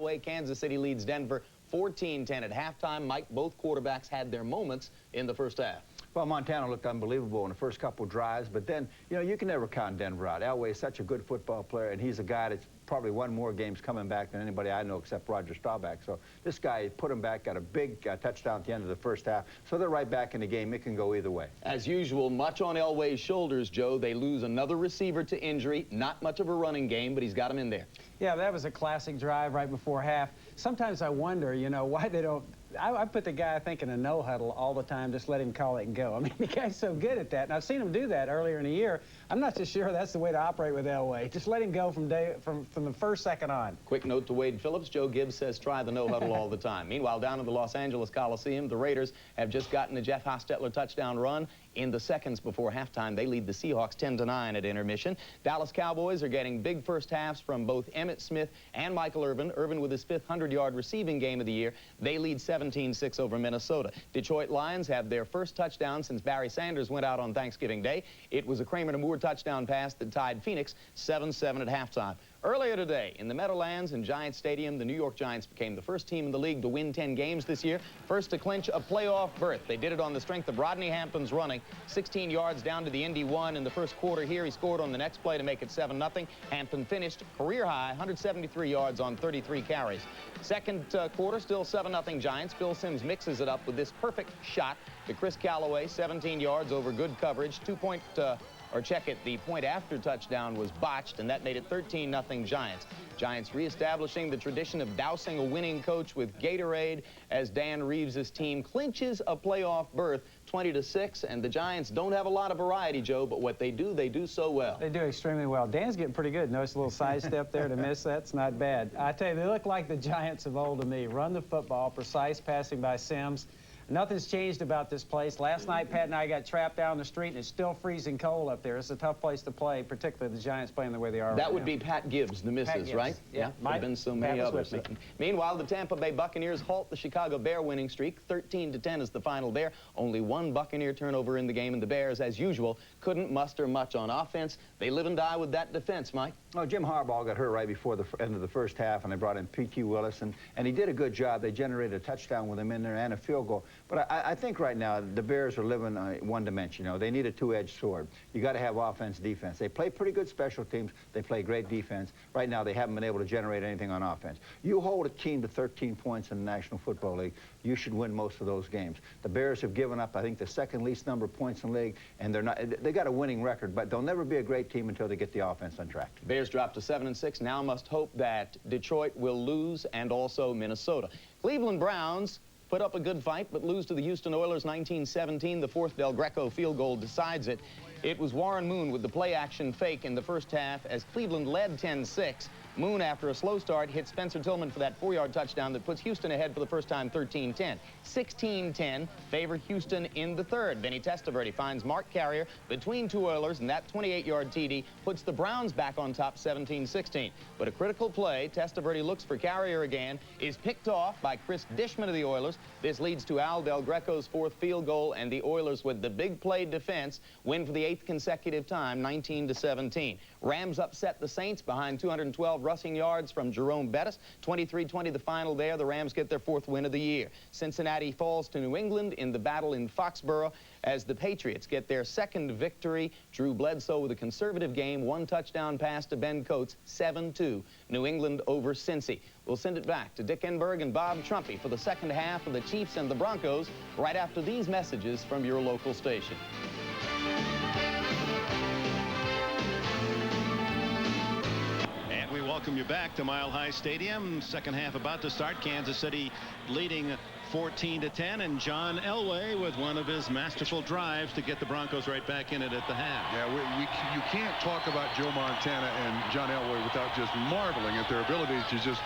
Elway. Kansas City leads Denver 14-10 at halftime. Mike, both quarterbacks had their moments in the first half. Well, Montana looked unbelievable in the first couple drives, but then, you know, you can never count Denver out. Elway is such a good football player, and he's a guy that's probably won more games coming back than anybody I know except Roger Staubach. So this guy put him back, got a big touchdown at the end of the first half. So they're right back in the game. It can go either way. As usual, much on Elway's shoulders, Joe. They lose another receiver to injury. Not much of a running game, but he's got him in there. Yeah, that was a classic drive right before half. Sometimes I wonder, you know, why they don't... I put the guy, I think, in a no huddle all the time, just let him call it and go. I mean, the guy's so good at that, and I've seen him do that earlier in the year. I'm not so sure that's the way to operate with Elway. Just let him go from the first second on. Quick note to Wade Phillips. Joe Gibbs says try the no huddle all the time. Meanwhile, down in the Los Angeles Coliseum, the Raiders have just gotten a Jeff Hostetler touchdown run. In the seconds before halftime, they lead the Seahawks 10-9 at intermission. Dallas Cowboys are getting big first halves from both Emmitt Smith and Michael Irvin. Irvin with his 5th 100-yard receiving game of the year. They lead 17-6 over Minnesota. Detroit Lions have their first touchdown since Barry Sanders went out on Thanksgiving Day. It was a Kramer to Moore touchdown pass that tied Phoenix 7-7 at halftime. Earlier today, in the Meadowlands and Giants Stadium, the New York Giants became the first team in the league to win 10 games this year, first to clinch a playoff berth. They did it on the strength of Rodney Hampton's running, 16 yards down to the Indy 1 in the first quarter here. He scored on the next play to make it 7-0. Hampton finished career-high 173 yards on 33 carries. Second quarter, still 7-0 Giants. Phil Simms mixes it up with this perfect shot to Chris Callaway, 17 yards over good coverage, the point after touchdown was botched, and that made it 13-0 Giants. Giants reestablishing the tradition of dousing a winning coach with Gatorade as Dan Reeves' team clinches a playoff berth 20-6, and the Giants don't have a lot of variety, Joe, but what they do so well. They do extremely well. Dan's getting pretty good. Notice a little sidestep there to miss. That's not bad. I tell you, they look like the Giants of old to me. Run the football, precise passing by Simms. Nothing's changed about this place. Last night, Pat and I got trapped down the street, and it's still freezing cold up there. It's a tough place to play, particularly the Giants playing the way they are. That would be Pat Gibbs, the missus, right? Yeah. There have been so many others. Meanwhile, the Tampa Bay Buccaneers halt the Chicago Bear winning streak. 13-10 is the final there. Only one Buccaneer turnover in the game, and the Bears, as usual, couldn't muster much on offense. They live and die with that defense, Mike. Oh, Jim Harbaugh got hurt right before the end of the first half, and they brought in P.T. Willis, and he did a good job. They generated a touchdown with him in there and a field goal. But I think right now the Bears are living one dimension. You know, they need a two-edged sword. You got to have offense, defense. They play pretty good special teams. They play great defense. Right now, they haven't been able to generate anything on offense. You hold a team to 13 points in the National Football League, you should win most of those games. The Bears have given up, I think, the second least number of points in the league, and they got a winning record, but they'll never be a great team until they get the offense on track. Bears dropped to 7-6. Now must hope that Detroit will lose, and also Minnesota. Cleveland Browns put up a good fight, but lose to the Houston Oilers 19-17. The 4th Del Greco field goal decides it. It was Warren Moon with the play-action fake in the first half as Cleveland led 10-6. Moon, after a slow start, hit Spencer Tillman for that 4-yard touchdown that puts Houston ahead for the first time 13-10. 16-10 favor Houston in the third. Vinny Testaverde finds Mark Carrier between two Oilers, and that 28-yard TD puts the Browns back on top 17-16. But a critical play, Testaverde looks for Carrier again, is picked off by Chris Dishman of the Oilers. This leads to Al Del Greco's 4th field goal, and the Oilers, with the big play defense, win for the 8th consecutive time, 19-17. Rams upset the Saints behind 212 rushing yards from Jerome Bettis. 23-20 the final there. The Rams get their 4th win of the year. Cincinnati falls to New England in the battle in Foxborough as the Patriots get their 2nd victory. Drew Bledsoe with a conservative game, 1 touchdown pass to Ben Coates, 7-2. New England over Cincy. We'll send it back to Dick Enberg and Bob Trumpy for the second half of the Chiefs and the Broncos right after these messages from your local station. We welcome you back to Mile High Stadium. Second half about to start. Kansas City leading 14-10, and John Elway with one of his masterful drives to get the Broncos right back in it at the half. Yeah, you can't talk about Joe Montana and John Elway without just marveling at their abilities to just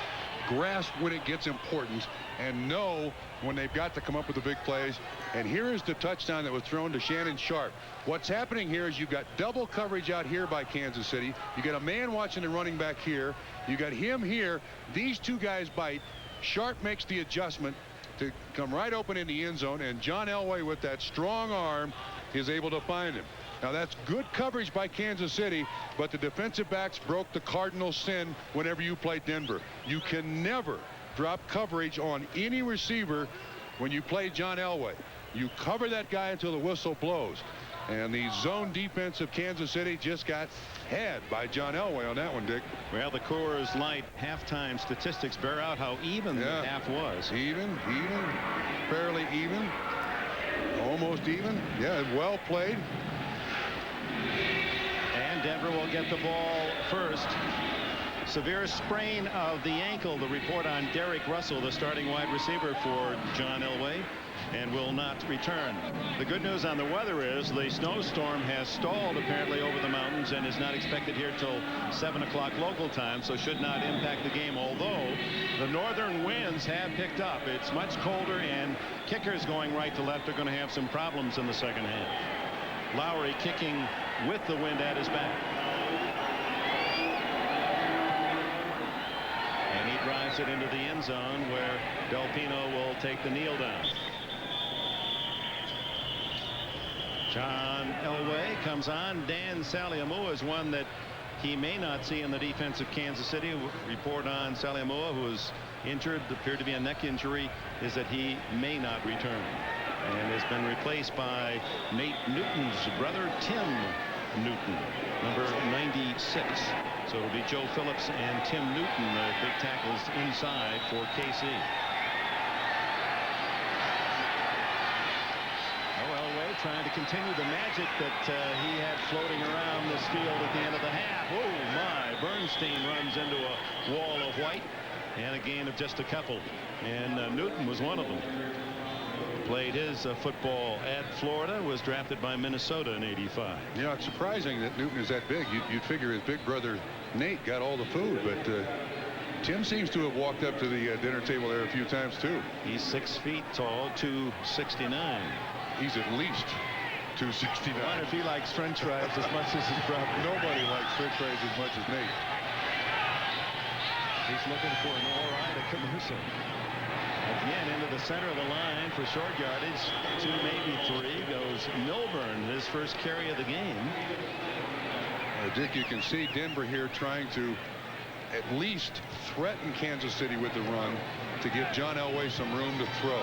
grasp when it gets important and know when they've got to come up with the big plays. And here is the touchdown that was thrown to Shannon Sharp. What's happening here is you've got double coverage out here by Kansas City. You got a man watching the running back here. You got him here. These two guys bite. Sharp makes the adjustment to come right open in the end zone, and John Elway with that strong arm is able to find him. Now that's good coverage by Kansas City, but the defensive backs broke the cardinal sin whenever you play Denver. You can never drop coverage on any receiver when you play John Elway. You cover that guy until the whistle blows. And the zone defense of Kansas City just got had by John Elway on that one, Dick. Well, the Coors Light halftime statistics bear out how even the half was. Even, fairly even, almost even. Yeah, well played. And Denver will get the ball first. Severe sprain of the ankle. The report on Derek Russell, the starting wide receiver for John Elway, and will not return. The good news on the weather is the snowstorm has stalled apparently over the mountains and is not expected here till 7 o'clock local time, so should not impact the game, although the northern winds have picked up. It's much colder, and kickers going right to left are going to have some problems in the second half. Lowry kicking with the wind at his back. And he drives it into the end zone where Del Pino will take the kneel down. John Elway comes on. Dan Saliamua is one that he may not see in the defense of Kansas City. Report on Saliamua, who is injured, appeared to be a neck injury, is that he may not return and has been replaced by Nate Newton's brother, Tim Newton, number 96. So it'll be Joe Phillips and Tim Newton, the big tackles inside for KC. Trying to continue the magic that he had floating around this field at the end of the half. Oh my, Bernstein runs into a wall of white, and a gain of just a couple, and Newton was one of them. Played his football at Florida, was drafted by Minnesota in '85. Yeah, it's surprising that Newton is that big. You'd figure his big brother Nate got all the food, but Tim seems to have walked up to the dinner table there a few times too. He's 6 feet tall, 269. He's at least 269. I wonder if he likes French fries as much as his brother. Nobody likes French fries as much as Nate. He's looking for an all-right at Caruso. Again into the center of the line for short yardage. 2, maybe 3 goes Milburn, his first carry of the game. Dick, you can see Denver here trying to at least threaten Kansas City with the run to give John Elway some room to throw.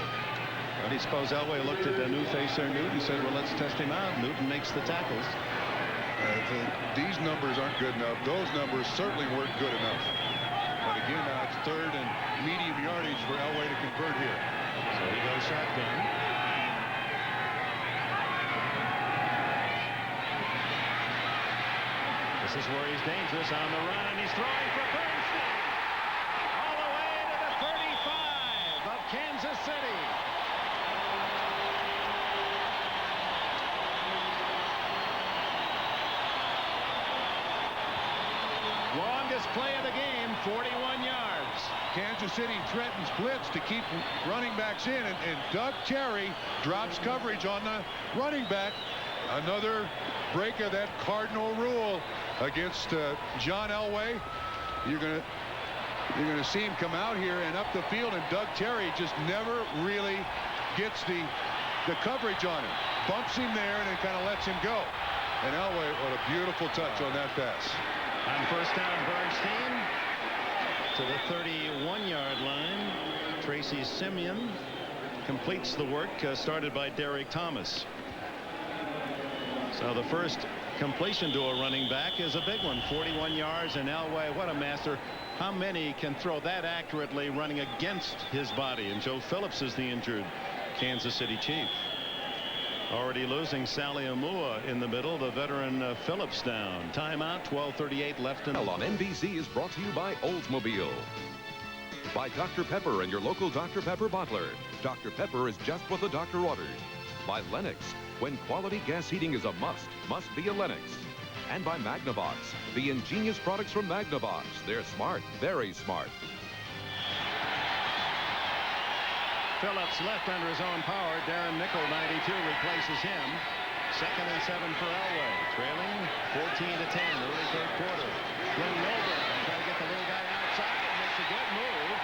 But I suppose Elway looked at the new face there, Newton, and said, well, let's test him out. Newton makes the tackles. These numbers aren't good enough. Those numbers certainly weren't good enough. But again, now it's 3rd and medium yardage for Elway to convert here. So he goes shotgun. This is where he's dangerous on the run, and he's throwing for Bernstein. All the way to the 35 of Kansas City. Longest play of the game, 41 yards. Kansas City threatens blitz to keep running backs in, and Doug Terry drops coverage on the running back. Another break of that cardinal rule against John Elway. You're gonna see him come out here and up the field, and Doug Terry just never really gets the coverage on him. Bumps him there and then kind of lets him go. And Elway, what a beautiful touch on that pass. On first down, Bernstein to the 31-yard line. Tracy Simeon completes the work started by Derek Thomas. So the first completion to a running back is a big one, 41 yards, and Elway, what a master. How many can throw that accurately running against his body? And Joe Phillips is the injured Kansas City Chief. Already losing Saliamua in the middle. The veteran Phillips down. Timeout, 12:38 left. On NBC is brought to you by Oldsmobile. By Dr. Pepper and your local Dr. Pepper bottler. Dr. Pepper is just what the doctor ordered. By Lennox. When quality gas heating is a must be a Lennox. And by Magnavox. The ingenious products from Magnavox. They're smart, very smart. Phillips left under his own power. Darren Nickel, 92, replaces him. 2nd and 7 for Elway. Trailing 14-10, early 3rd quarter. Glenn Milburn trying to get the little guy outside. Makes a good move.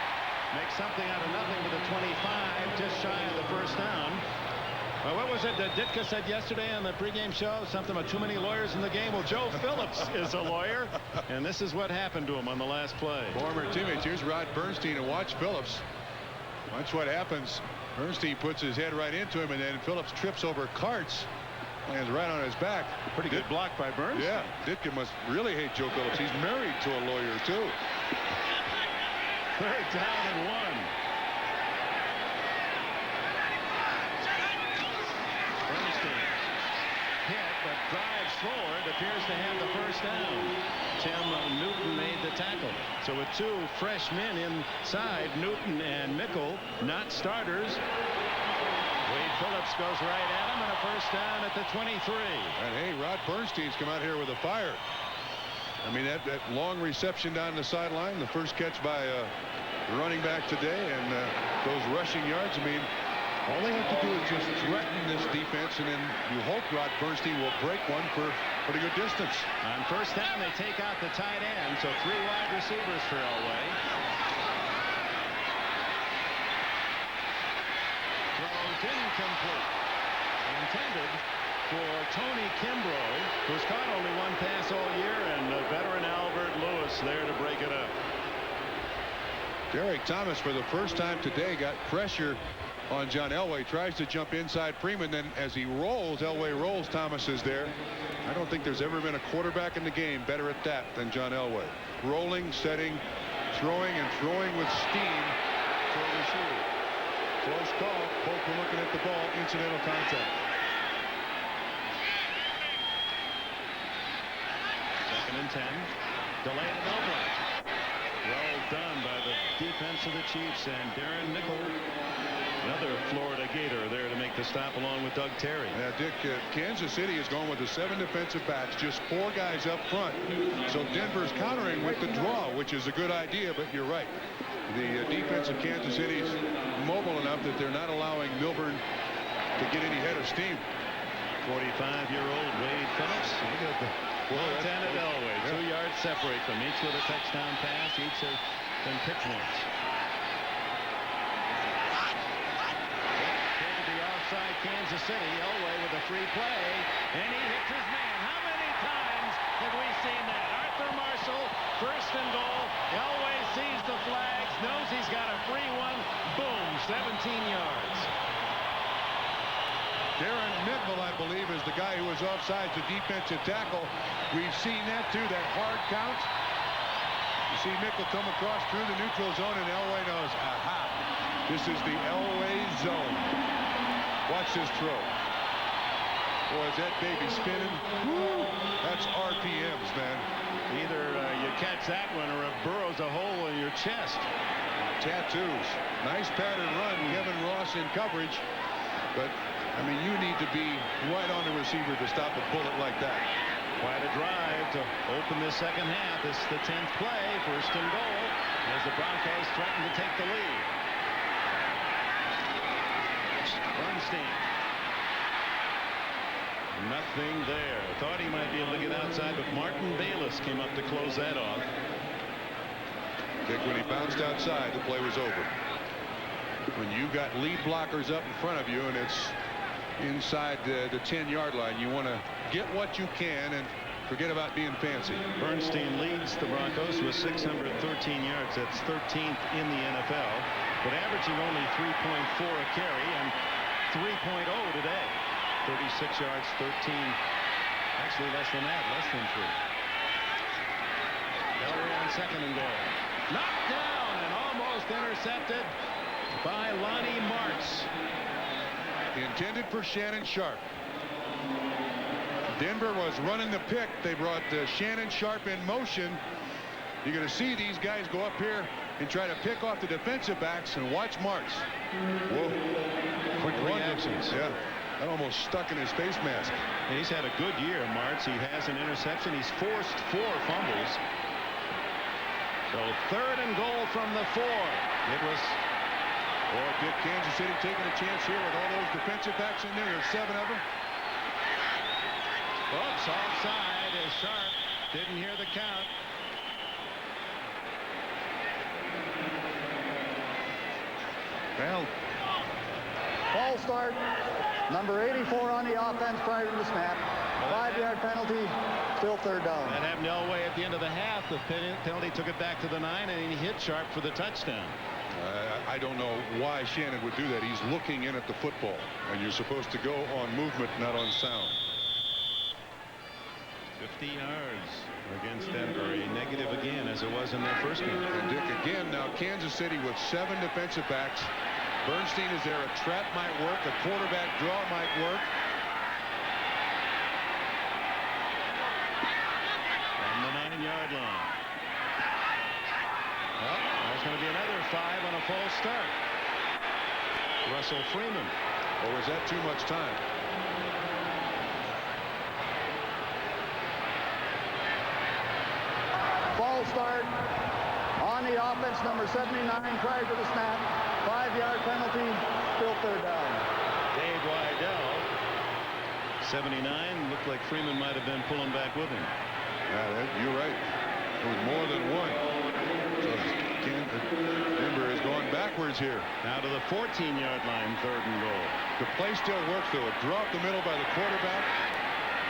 Makes something out of nothing with a 25, just shy of the first down. Well, what was it that Ditka said yesterday on the pregame show? Something about too many lawyers in the game. Well, Joe Phillips is a lawyer, and this is what happened to him on the last play. Former teammates. Here's Rod Bernstein, and watch Phillips. Watch what happens. Bernstein puts his head right into him, and then Phillips trips over carts. Lands right on his back. Pretty good block by Bernstein. Yeah, Ditka must really hate Joe Phillips. He's married to a lawyer, too. 3rd down and 1. Bernstein hit, but drives forward. Appears to have the first down. Tim Newton made the tackle. So with 2 fresh men inside, Newton and Mickle, not starters. Wade Phillips goes right at him, and a first down at the 23. And hey, Rod Bernstein's come out here with a fire. I mean, that long reception down the sideline, the first catch by the running back today, and those rushing yards. I mean, all they have to do is just threaten this defense, and then you hope Rod Bernstein will break one for pretty good distance. On first down, they take out the tight end, so 3 wide receivers for Elway. Throws incomplete. Intended for Tony Kimbrough, who's caught only 1 pass all year, and veteran Albert Lewis there to break it up. Derek Thomas, for the first time today, got pressure on John Elway. Tries to jump inside Freeman. Then as he rolls, Elway rolls, Thomas is there. I don't think there's ever been a quarterback in the game better at that than John Elway. Rolling, setting, throwing, and throwing with steam to a receiver. Close call. Both were looking at the ball. Incidental contact. 2nd and 10. Delayed and over. Well done by the defense of the Chiefs, and Darren Nickel, another Florida Gator, there to make the stop along with Doug Terry. Yeah, Dick, Kansas City is going with the 7 defensive backs, just 4 guys up front. So Denver's countering with the draw, which is a good idea, but you're right. The defense of Kansas City is mobile enough that they're not allowing Milburn to get any head of steam. 45-year-old Wade Phillips. Look at the Montana Elway. 2 yards separate them, each with a touchdown pass. Each have been picked once. To the offside Kansas City. Elway with a free play, and he hits his man. How many times have we seen that? Arthur Marshall, 1st and goal. Elway sees the flags, knows he's got a free one. Boom, 17 yards. Darren Mickle, I believe, is the guy who was offsides, the defensive tackle. We've seen that, too, that hard count. You see Mickle come across through the neutral zone, and Elway knows, aha, this is the Elway zone. Watch this throw. Boy, is that baby spinning. Woo! That's RPMs, man. Either you catch that one or it burrows a hole in your chest. Tattoos. Nice pattern run, Kevin Ross in coverage. But, I mean, you need to be right on the receiver to stop a bullet like that. Quite a drive to open the 2nd half. This is the 10th play, 1st and goal, as the Broncos threaten to take the lead. Bernstein. Nothing there. Thought he might be able to get outside, but Martin Bayless came up to close that off. Dick, when he bounced outside, the play was over. When you got lead blockers up in front of you and it's inside the 10-yard line, you want to get what you can and forget about being fancy. Bernstein leads the Broncos with 613 yards. That's 13th in the NFL, but averaging only 3.4 a carry and 3.0 today. 36 yards, 13. Actually, less than that, less than 3. Elway on 2nd and goal. Knocked down and almost intercepted by Lonnie Martz. Intended for Shannon Sharp. Denver was running the pick. They brought Shannon Sharp in motion. You're going to see these guys go up here and try to pick off the defensive backs, and watch Martz. Whoa. Quick reactions. Yeah. That almost stuck in his face mask. He's had a good year, Martz. He has an interception. He's forced 4 fumbles. So 3rd and goal from the 4. It was... Or did Kansas City taking a chance here with all those defensive backs in there? There's 7 of them. Oops, offside as Sharp didn't hear the count. Well, False start. Number 84 on the offense prior to the snap. 5-yard penalty. Still third down. That happened to Elway at the end of the half. The penalty took it back to the 9, and he hit Sharp for the touchdown. I don't know why Shannon would do that. He's looking in at the football, and you're supposed to go on movement, not on sound. 50 yards against Denver. A negative again, as it was in their first game. And Dick, again, now Kansas City with 7 defensive backs. Bernstein is there. A trap might work. A quarterback draw might work. From the 9-yard line. Well, there's going to be another 5 on a false start. Russell Freeman. Or is that too much time? False start on the offense. Number 79 prior to the snap. 5-yard penalty. Still third down. Dave Wydell. 79. Looked like Freeman might have been pulling back with him. Yeah, you're right. It was more than one. So Denver has gone backwards here. Now to the 14-yard line, 3rd and goal. The play still works, though. A draw up the middle by the quarterback.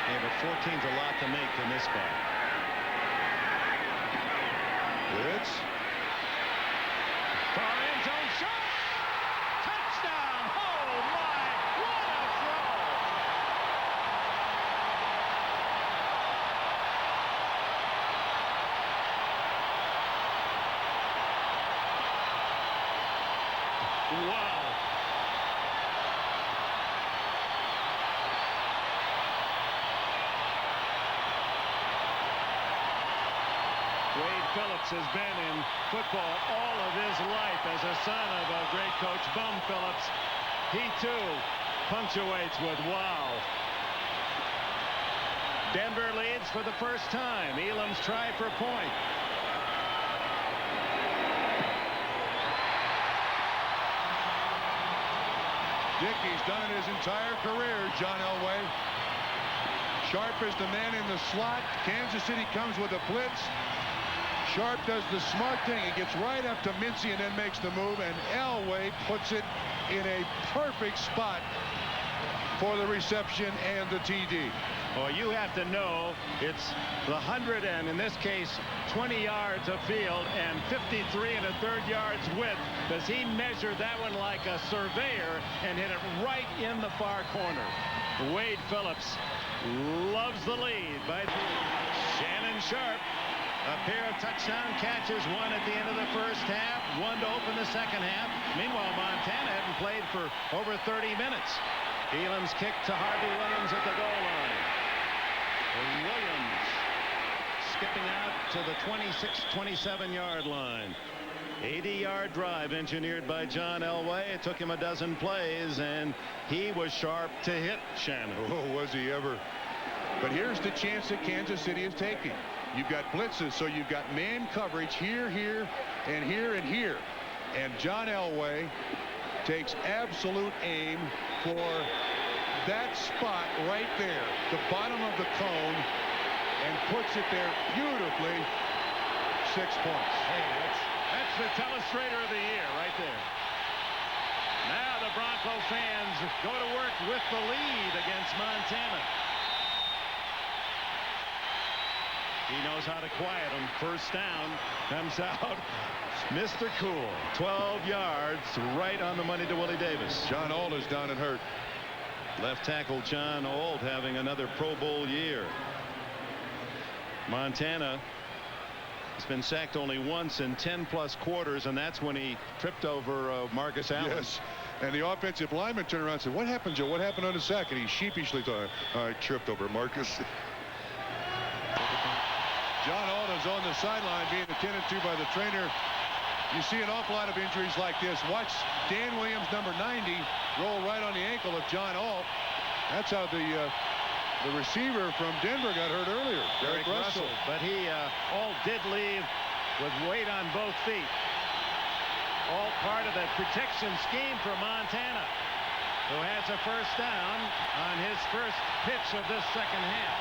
Yeah, but 14's a lot to make in this spot. Blitz. Far end zone shot. Touchdown. Oh, my. What a throw. Wow. Wade Phillips has been in football all of his life as a son of a great coach, Bum Phillips. He, too, punctuates with wow. Denver leads for the first time. Elam's try for point. Dick, he's done it his entire career, John Elway. Sharp is the man in the slot. Kansas City comes with a blitz. Sharp does the smart thing. He gets right up to Mincy and then makes the move, and Elway puts it in a perfect spot for the reception and the TD. Well, you have to know it's the 100 and, in this case, 20 yards of field and 53 1/3 yards width. Does he measure that one like a surveyor and hit it right in the far corner? Wade Phillips loves the lead by Shannon Sharp. A pair of touchdown catches, one at the end of the first half, one to open the second half. Meanwhile, Montana hadn't played for over 30 minutes. Elam's kick to Harvey Williams at the goal line. Williams skipping out to the 26-27-yard line. 80-yard drive engineered by John Elway. It took him a dozen plays, and he was sharp to hit Shannon. Oh, was he ever. But here's the chance that Kansas City is taking. You've got blitzes, so you've got man coverage here, here, and here, and here. And John Elway takes absolute aim for that spot right there, the bottom of the cone, and puts it there beautifully. 6 points. Hey, that's the telestrator of the year right there. Now the Bronco fans go to work with the lead against Montana. He knows how to quiet them. First down comes out. Mr. Cool. 12 yards right on the money to Willie Davis. John Ault is down and hurt. Left tackle John Ault having another Pro Bowl year. Montana has been sacked only once in 10+ quarters, and that's when he tripped over Marcus Allen. Yes. And the offensive lineman turned around and said, "What happened, Joe? What happened on the sack?" And he sheepishly thought, "I tripped over Marcus." John Ault is on the sideline being attended to by the trainer. You see an awful lot of injuries like this. Watch Dan Williams, number 90, roll right on the ankle of John Ault. That's how the receiver from Denver got hurt earlier, Derek Russell. But Ault did leave with weight on both feet. All part of the protection scheme for Montana, who has a first down on his first pitch of this second half.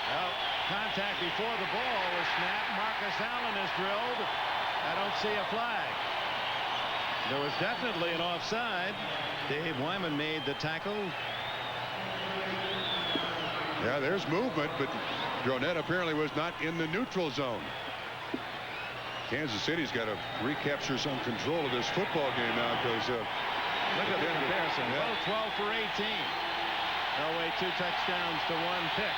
Well, contact before the ball was snapped. Marcus Allen is drilled. I don't see a flag. There was definitely an offside. Dave Wyman made the tackle. Yeah, there's movement, but Dronette apparently was not in the neutral zone. Kansas City's got to recapture some control of this football game now because look at the comparison. Yeah. Both 12 for 18. Elway 2 touchdowns to 1 pick.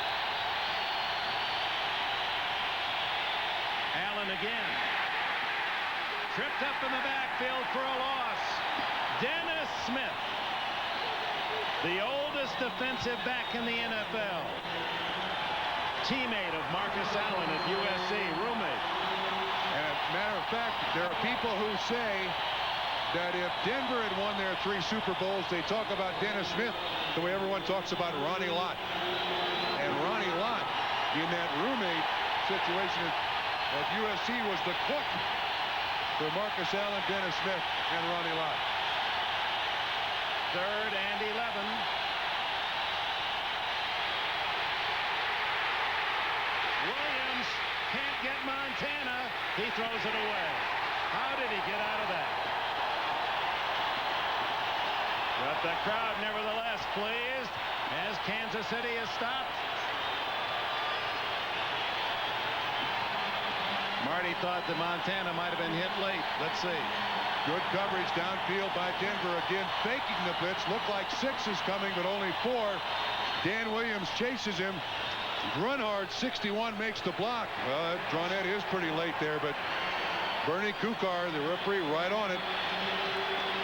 Allen again. Tripped up in the backfield for a loss. Dennis Smith, the oldest defensive back in the NFL. Teammate of Marcus Allen at USC, roommate. And as a matter of fact, there are people who say that if Denver had won their 3 Super Bowls, they talk about Dennis Smith the way everyone talks about Ronnie Lott. And Ronnie Lott, in that roommate situation at USC, was the cook for Marcus Allen, Dennis Smith, and Ronnie Lott. 3rd and 11. Williams can't get Montana. He throws it away. How did he get out of that? But the crowd nevertheless pleased as Kansas City is stopped. Marty thought that Montana might have been hit late. Let's see. Good coverage downfield by Denver. Again, faking the blitz. Looked like 6 is coming, but only 4. Dan Williams chases him. Grunhard, 61, makes the block. Well, Dronette is pretty late there, but Bernie Kukar, the referee, right on it.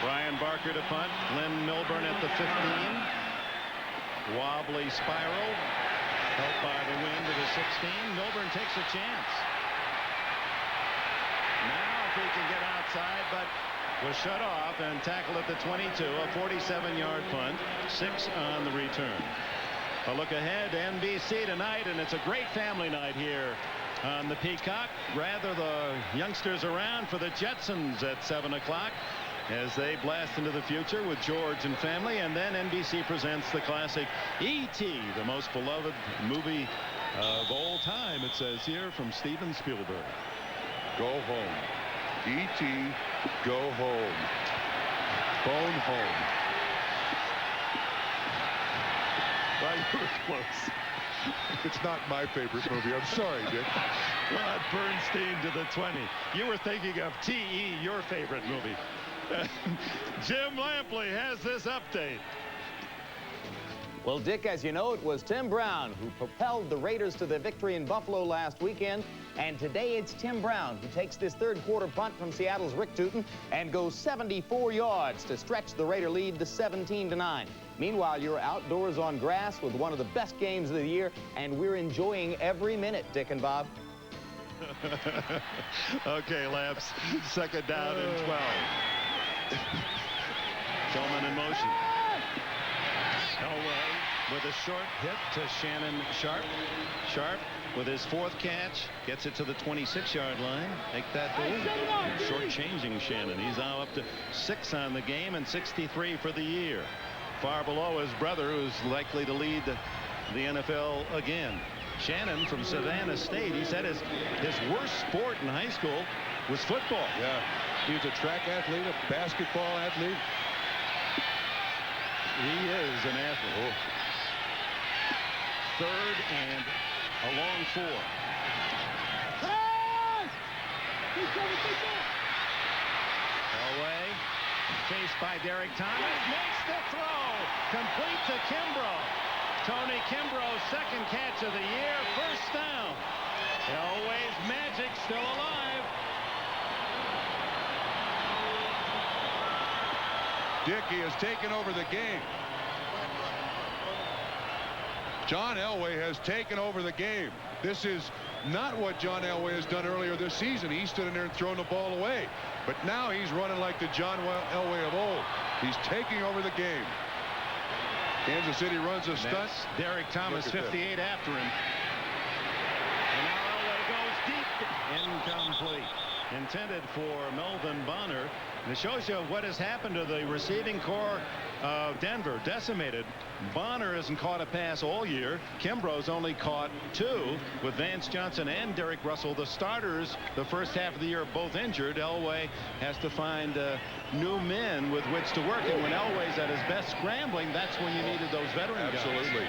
Brian Barker to punt. Glenn Milburn at the 15. Wobbly spiral. Helped by the wind to the 16. Milburn takes a chance. Now if he can get outside, but was shut off and tackled at the 22. A 47-yard punt. 6 on the return. A look ahead to NBC tonight, and it's a great family night here on the Peacock. Gather the youngsters around for the Jetsons at 7 o'clock as they blast into the future with George and family. And then NBC presents the classic E.T., the most beloved movie of all time, it says here, from Steven Spielberg. Go home. E.T. Go home. Phone home. Well, you were close. It's not my favorite movie. I'm sorry, Dick. Rod Bernstein to the 20. You were thinking of T.E., your favorite movie. Jim Lampley has this update. Well, Dick, as you know, it was Tim Brown who propelled the Raiders to their victory in Buffalo last weekend. And today it's Tim Brown who takes this 3rd quarter punt from Seattle's Rick Tootin and goes 74 yards to stretch the Raider lead to 17-9. Meanwhile, you're outdoors on grass with one of the best games of the year, and we're enjoying every minute, Dick and Bob. Okay, Lamps. 2nd down and 12. Tillman in motion. Elway with a short hit to Shannon Sharp. Sharp with his 4th catch gets it to the 26-yard line. Make that short-changing Shannon. He's now up to 6 on the game and 63 for the year. Far below his brother, who's likely to lead the NFL again. Shannon from Savannah State, he said his worst sport in high school was football. Yeah, he was a track athlete, a basketball athlete. He is an athlete. 3rd and a long 4. Elway, faced by Derek Thomas, makes the throw, complete to Kimbrough. Tony Kimbrough's 2nd catch of the year, 1st down. Elway's magic still alive. Dickey has taken over the game. John Elway has taken over the game. This is not what John Elway has done earlier this season. He stood in there and thrown the ball away. But now he's running like the John Elway of old. He's taking over the game. Kansas City runs a stunt. Derek Thomas, 58 after him. And now Elway goes deep. Incomplete. intended for Melvin Bonner. And it shows you what has happened to the receiving core of Denver. Decimated. Bonner hasn't caught a pass all year. Kimbrough's only caught 2 with Vance Johnson and Derek Russell. The starters the first half of the year are both injured. Elway has to find new men with which to work. And when Elway's at his best scrambling, that's when you needed those veteran guys. Absolutely.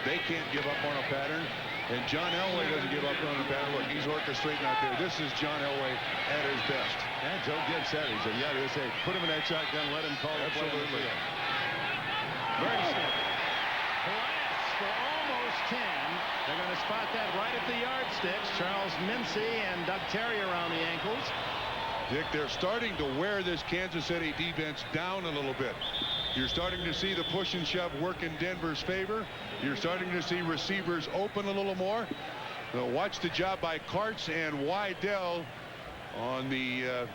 They can't give up on a pattern. And John Elway doesn't give up on the pattern. Look, he's orchestrating out there. This is John Elway at his best. And Joe Gibbs said, he said, yeah, they say, put him in that shotgun, let him call the play on the field. Bernstein. Pass for almost 10. They're going to spot that right at the yardsticks. Charles Mincy and Doug Terry around the ankles. Dick, they're starting to wear this Kansas City defense down a little bit. You're starting to see the push and shove work in Denver's favor. You're starting to see receivers open a little more. Now watch the job by Karts and Wydell on the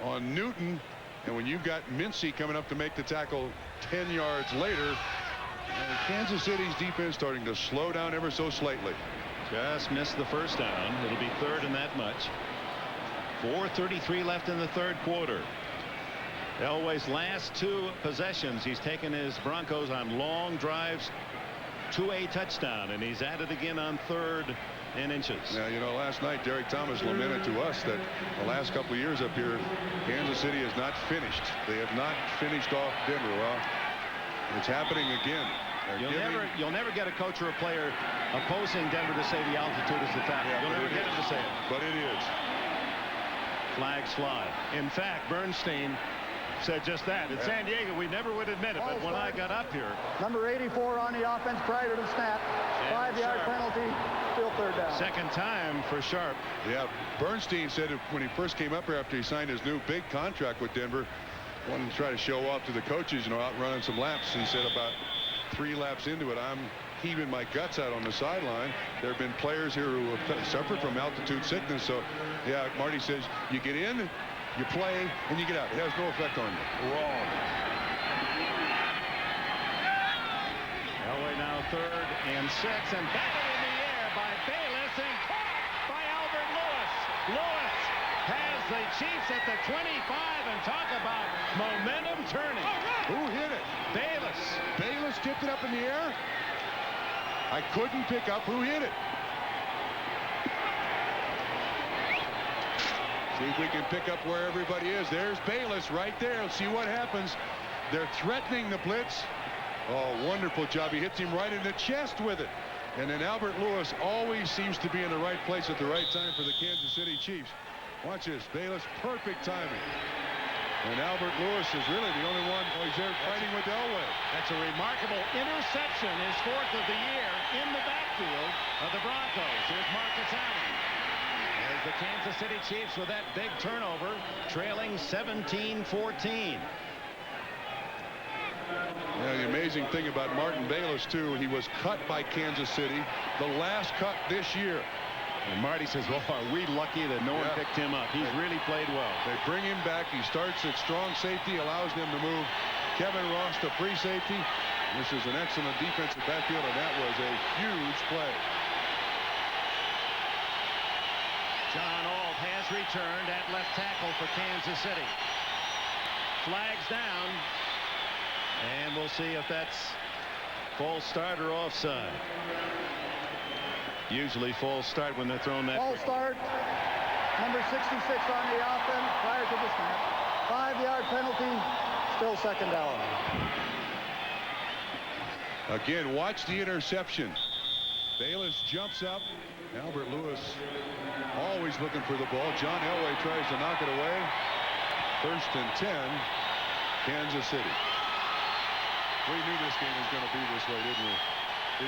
on Newton. And when you've got Mincy coming up to make the tackle 10 yards later, Kansas City's defense starting to slow down ever so slightly. Just missed the first down. It'll be third and that much. 4:33 left in the third quarter. Elway's last 2 possessions, he's taken his Broncos on long drives to a touchdown, and he's at it again on 3rd and inches. Now, you know, last night Derek Thomas lamented to us that the last couple of years up here, Kansas City has not finished. They have not finished off Denver. Well, it's happening again. You'll never get a coach or a player opposing Denver to say the altitude is the factor. Yeah, You'll never get him to say it. But it is. Flags fly. In fact, Bernstein said just that. In San Diego, we never would admit it, but when I got up here. Number 84 on the offense prior to the snap. 5-yard penalty. Still third down. Second time for Sharp. Yeah, Bernstein said when he first came up here after he signed his new big contract with Denver, wanted to try to show off to the coaches, you know, out running some laps. He said about 3 laps into it, I'm heaving my guts out on the sideline. There have been players here who have suffered from altitude sickness. So, yeah, Marty says you get in, you play, and you get out. It has no effect on you. Wrong. Elway now 3rd and 6, and batted in the air by Bayless and caught by Albert Lewis. Lewis has the Chiefs at the 25, and talk about momentum turning. Who hit it? Bayless. Bayless tipped it up in the air. I couldn't pick up who hit it. See if we can pick up where everybody is. There's Bayless right there. Let's see what happens. They're threatening the blitz. Oh, wonderful job. He hits him right in the chest with it. And then Albert Lewis always seems to be in the right place at the right time for the Kansas City Chiefs. Watch this. Bayless, perfect timing. And Albert Lewis is really the only one. Oh, he's there fighting with Elway. That's a remarkable interception, his 4th of the year in the backfield of the Broncos. Here's Marcus Allen. There's the Kansas City Chiefs with that big turnover, trailing 17-14. Yeah, the amazing thing about Martin Bayless, too, he was cut by Kansas City, the last cut this year. And Marty says, well, are we lucky that no one picked him up? He's really played well. They bring him back. He starts at strong safety, allows them to move Kevin Ross to free safety. This is an excellent defensive backfield, and that was a huge play. John Ault has returned at left tackle for Kansas City. Flags down. And we'll see if that's false start or offside. Usually false start when they're thrown that. False start. Number 66 on the offense prior to the snap. 5-yard penalty. Still second down. Again, watch the interception. Bayless jumps up. Albert Lewis always looking for the ball. John Elway tries to knock it away. 1st and 10. Kansas City. We knew this game was going to be this way, didn't we?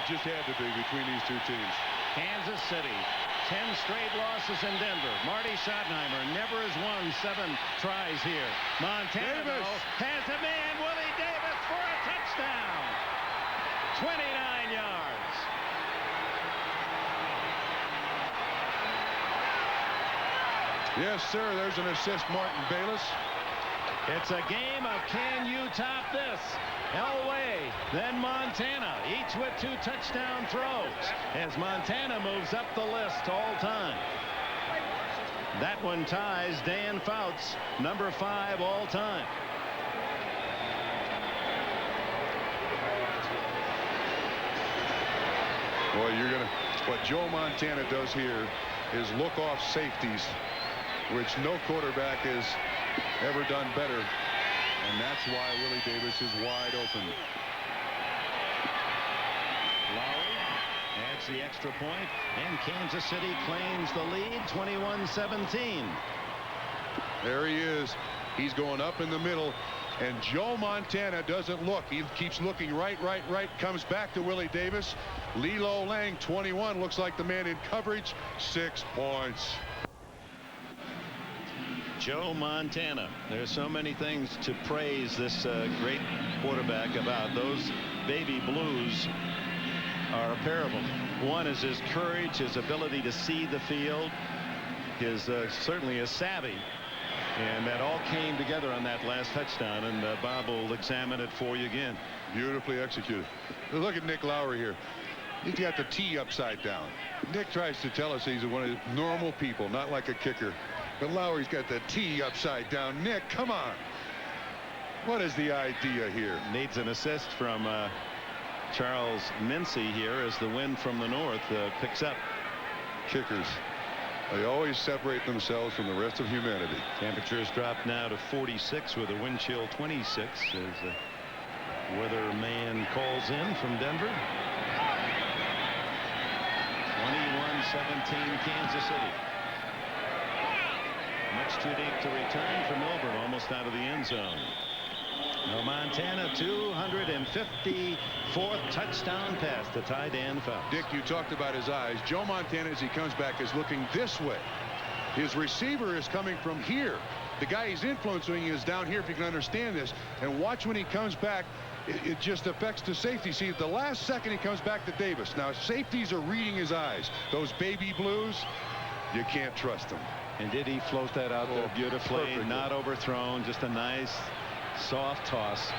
It just had to be between these two teams. Kansas City, 10 straight losses in Denver. Marty Schottenheimer never has won 7 tries here. Montana has a man, Willie Davis, for a touchdown. 29 yards. Yes, sir. There's an assist, Martin Bayless. It's a game of can you top this? Elway, then Montana, each with 2 touchdown throws as Montana moves up the list all time. That one ties Dan Fouts, number 5 all time. Boy, what Joe Montana does here is look off safeties, which no quarterback has ever done better. And that's why Willie Davis is wide open. Lowry adds the extra point, and Kansas City claims the lead, 21-17. There he is. He's going up in the middle, and Joe Montana doesn't look. He keeps looking right, comes back to Willie Davis. Lilo Lang, 21, looks like the man in coverage. 6 points. Joe Montana. There's so many things to praise this great quarterback about. Those baby blues are a pair of them. One is his courage, his ability to see the field, his certainly his savvy. And that all came together on that last touchdown, and Bob will examine it for you again. Beautifully executed. Look at Nick Lowry here. He's got the T upside down. Nick tries to tell us he's one of the normal people, not like a kicker. But Lowry's got the T upside down. Nick, come on. What is the idea here? Needs an assist from Charles Mincy here as the wind from the north picks up. Kickers, they always separate themselves from the rest of humanity. Temperatures drop now to 46 with a wind chill 26 as the weatherman calls in from Denver. 21-17 Kansas City. Much too deep to return for Milburn, almost out of the end zone. Now Montana, 254th touchdown pass to tie Dan Fouts. Dick, you talked about his eyes. Joe Montana, as he comes back, is looking this way. His receiver is coming from here. The guy he's influencing is down here, if you can understand this. And watch when he comes back, it just affects the safety. See, at the last second, he comes back to Davis. Now, safeties are reading his eyes. Those baby blues, you can't trust them. And did he float that out there beautifully? Perfectly. Not overthrown, just a nice soft toss.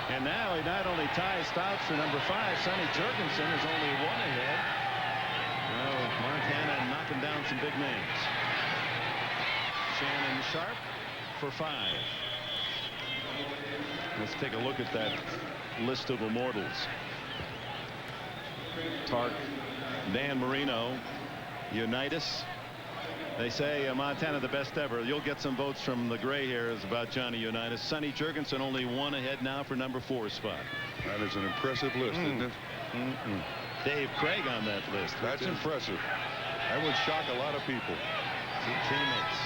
And now he not only ties Fouts for number 5, Sonny Jurgensen is only 1 ahead. Oh, Montana knocking down some big names. Shannon Sharp for 5. Let's take a look at that list of immortals. Tark, Dan Marino, Unitas. They say Montana the best ever. You'll get some votes from the gray hairs about Johnny Unitas. Sonny Jurgensen only 1 ahead now for number 4 spot. That is an impressive list, isn't it? Dave Craig on that list. That's impressive. That would shock a lot of people. 2 teammates.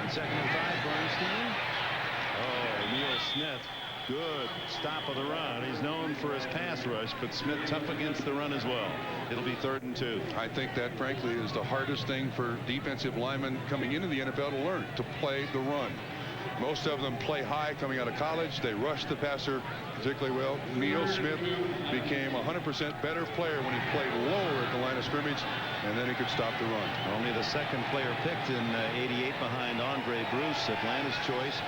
On 2nd and 5, Bernstein. Oh, Neil Smith. Good stop of the run. He's known for his pass rush, but Smith tough against the run as well. It'll be 3rd and 2. I think that, frankly, is the hardest thing for defensive linemen coming into the NFL to learn, to play the run. Most of them play high coming out of college. They rush the passer particularly well. Neil Smith became a 100% better player when he played lower at the line of scrimmage, and then he could stop the run. Only the 2nd player picked in '88 behind Andre Bruce, Atlanta's choice.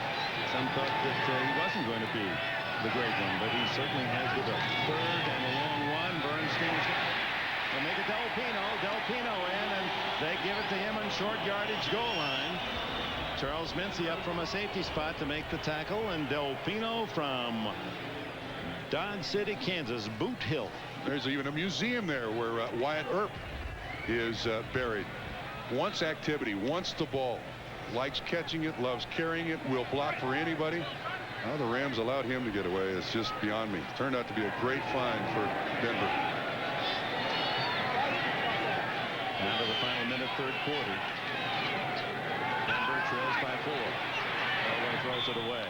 Some thought that he wasn't going to be the great one, but he certainly has the best. 3rd and a long one. Bernstein's got it. They'll make it Del Pino in, and they give it to him on short yardage goal line. Charles Mincy up from a safety spot to make the tackle, and Del Pino from Dodge City, Kansas, Boot Hill. There's even a museum there where Wyatt Earp is buried. Wants activity, wants the ball, likes catching it, loves carrying it, will block for anybody. Well, the Rams allowed him to get away. It's just beyond me. Turned out to be a great find for Denver. Now to the final minute, 3rd quarter. Denver trails by 4. Elway throws it away.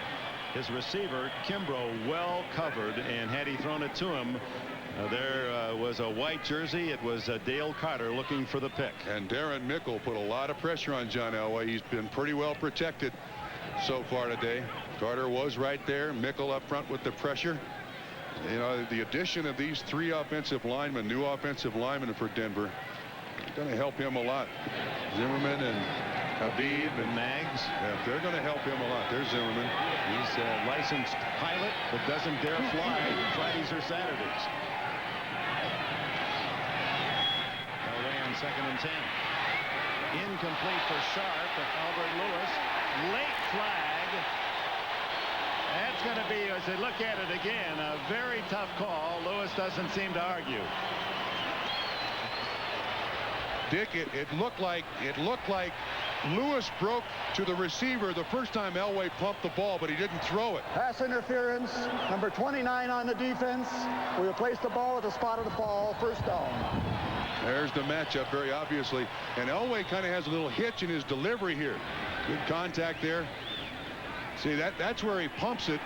His receiver, Kimbrough, well covered, and had he thrown it to him, there was a white jersey. It was Dale Carter looking for the pick. And Darren Mickle put a lot of pressure on John Elway. He's been pretty well protected so far today. Carter was right there. Mickle up front with the pressure. You know, the addition of these 3 offensive linemen, new offensive linemen for Denver, going to help him a lot. Zimmerman and Habib and Maggs. Yeah, they're going to help him a lot. There's Zimmerman. He's a licensed pilot but doesn't dare fly Fridays or Saturdays. Elway on 2nd and 10. Incomplete for Sharp. Albert Lewis. Late flag. That's going to be, as they look at it again, a very tough call. Lewis doesn't seem to argue. Dick, it looked like Lewis broke to the receiver the first time Elway pumped the ball, but he didn't throw it. Pass interference, number 29 on the defense. We replaced the ball with the spot of the ball, first down. There's the matchup very obviously, and Elway kind of has a little hitch in his delivery here. Good contact there. See, that's where he pumps it,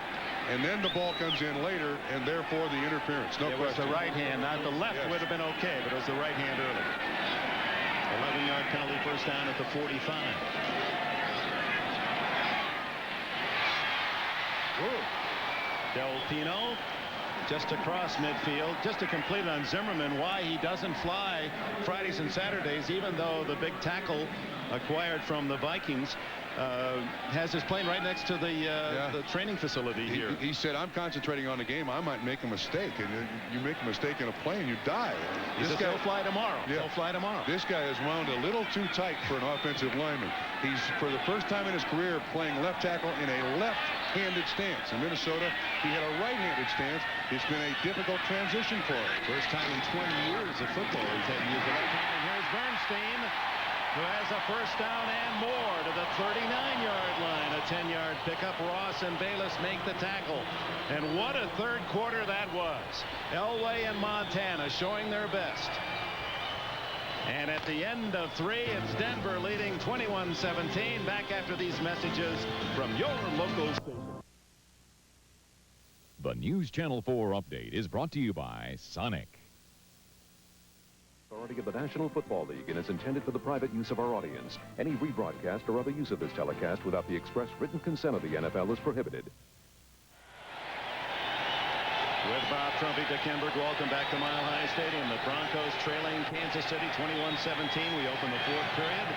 and then the ball comes in later, and therefore the interference. No question. It was the right hand, not the left. Yes. Would have been okay, but it was the right hand early. 11-yard penalty, first down at the 45. Del Pino just across midfield, just to complete on Zimmerman why he doesn't fly Fridays and Saturdays, even though the big tackle acquired from the Vikings has his plane right next to the training facility here. He said, I'm concentrating on the game. I might make a mistake, and you make a mistake in a plane, you die. This guy will fly tomorrow. Yeah. He'll fly tomorrow. This guy is wound a little too tight for an offensive lineman. He's, for the first time in his career, playing left tackle in a left-handed stance. In Minnesota, he had a right-handed stance. It's been a difficult transition for him. First time in 20 years of football he's had to use the left hand. And here's Bernstein, who has a first down and more to the 39-yard line. A 10-yard pickup. Ross and Bayless make the tackle. And what a third quarter that was. Elway and Montana showing their best. And at the end of 3, it's Denver leading 21-17. Back after these messages from your local station. The News Channel 4 update is brought to you by Sonic. Authority of the National Football League and is intended for the private use of our audience. Any rebroadcast or other use of this telecast without the express written consent of the NFL is prohibited. With Bob Trumpy to Kimberg, welcome back to Mile High Stadium. The Broncos trailing Kansas City 21-17. We open the 4th period.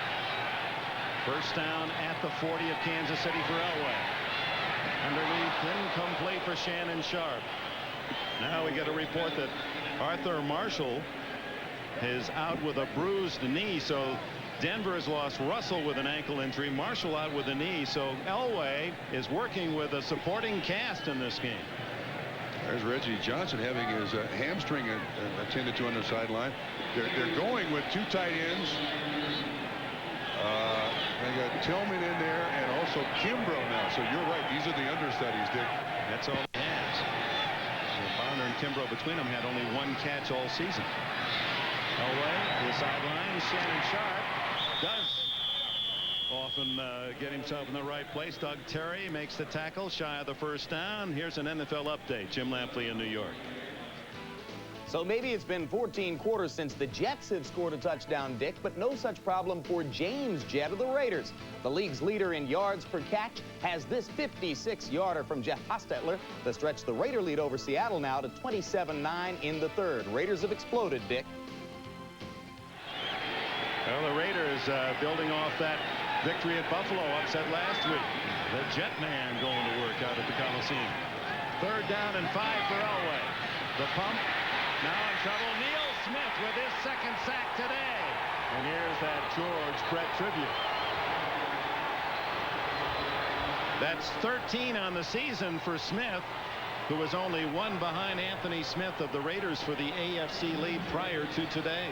First down at the 40 of Kansas City for Elway. Underneath, incomplete for Shannon Sharp. Now we get a report that Arthur Marshall is out with a bruised knee, so Denver has lost Russell with an ankle injury, Marshall out with a knee, so Elway is working with a supporting cast in this game. There's Reggie Johnson having his hamstring attended to on the sideline. They're going with 2 tight ends. They got Tillman in there and also Kimbrough now. So you're right. These are the understudies, Dick. That's all he has. So Bonner and Kimbrough between them had only 1 catch all season. Elway to the sideline. Shannon Sharp does often get himself in the right place. Doug Terry makes the tackle shy of the first down. Here's an NFL update. Jim Lampley in New York. So maybe it's been 14 quarters since the Jets have scored a touchdown, Dick, but no such problem for James Jett of the Raiders. The league's leader in yards per catch has this 56-yarder from Jeff Hostetler to stretch the Raider lead over Seattle now to 27-9 in the 3rd. Raiders have exploded, Dick. Well, the Raiders building off that victory at Buffalo, upset last week. The Jet Man going to work out at the Coliseum. 3rd down and 5 for Elway. The pump. Now in trouble, Neil Smith with his 2nd sack today. And here's that George Brett tribute. That's 13 on the season for Smith, who was only 1 behind Anthony Smith of the Raiders for the AFC lead prior to today.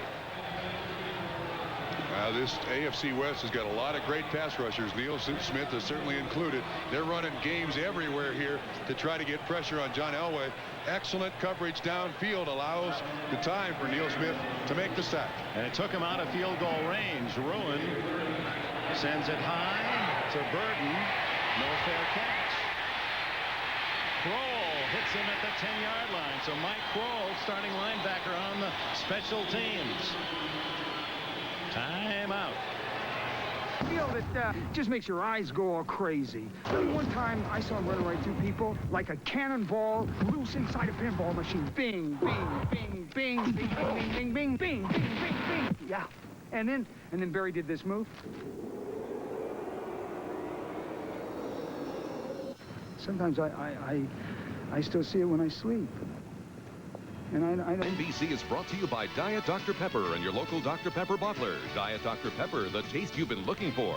This AFC West has got a lot of great pass rushers. Neil Smith is certainly included. They're running games everywhere here to try to get pressure on John Elway. Excellent coverage downfield allows the time for Neil Smith to make the sack. And it took him out of field goal range. Ruin sends it high to Burden. No fair catch. Kroll hits him at the 10-yard line. So Mike Kroll, starting linebacker on the special teams. Time out. Feel that just makes your eyes go all crazy. I mean, one time I saw him run right through people like a cannonball loose inside a pinball machine. Bing, bing, bing, bing, bing, bing, bing, bing, bing, bing, bing, bing. Yeah. And then Barry did this move. Sometimes I still see it when I sleep. And I don't... NBC is brought to you by Diet Dr. Pepper and your local Dr. Pepper bottler. Diet Dr. Pepper, the taste you've been looking for.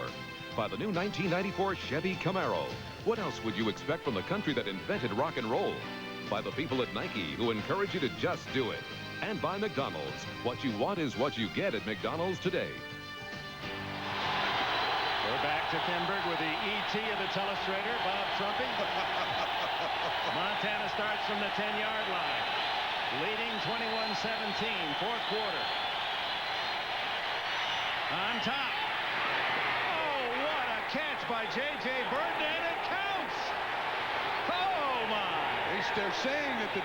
By the new 1994 Chevy Camaro. What else would you expect from the country that invented rock and roll? By the people at Nike who encourage you to just do it. And by McDonald's. What you want is what you get at McDonald's today. We're back to Finberg with the ET of the telestrator, Bob Trumpy. Montana starts from the 10-yard line. Leading 21-17, fourth quarter. On top. Oh, what a catch by J.J. Burton, and it counts! Oh, my! They're saying that the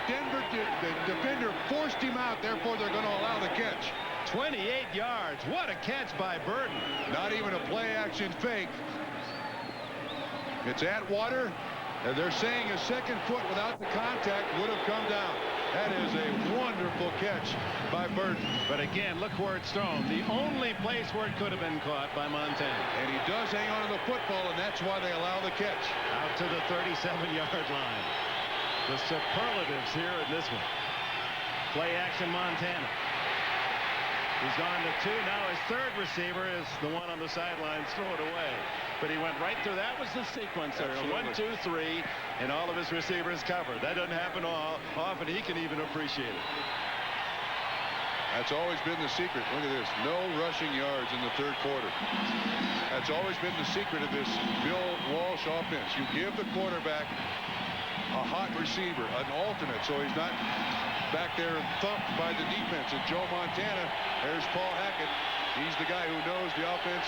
defender forced him out, therefore they're going to allow the catch. 28 yards. What a catch by Burton. Not even a play-action fake. It's Atwater, and they're saying his second foot without the contact would have come down. That is a wonderful catch by Burton. But again, look where it's thrown. The only place where it could have been caught by Montana. And he does hang on to the football, and that's why they allow the catch. Out to the 37-yard line. The superlatives here in this one. Play action Montana. He's gone to two. Now his third receiver is the one on the sidelines. Throw it away. But he went right through. That was the sequence there. 1, 2, 3, and all of his receivers covered. That doesn't happen often. He can even appreciate it. That's always been the secret. Look at this. No rushing yards in the third quarter. That's always been the secret of this Bill Walsh offense. You give the quarterback a hot receiver, an alternate, so he's not back there thumped by the defense. And Joe Montana, there's Paul Hackett. He's the guy who knows the offense,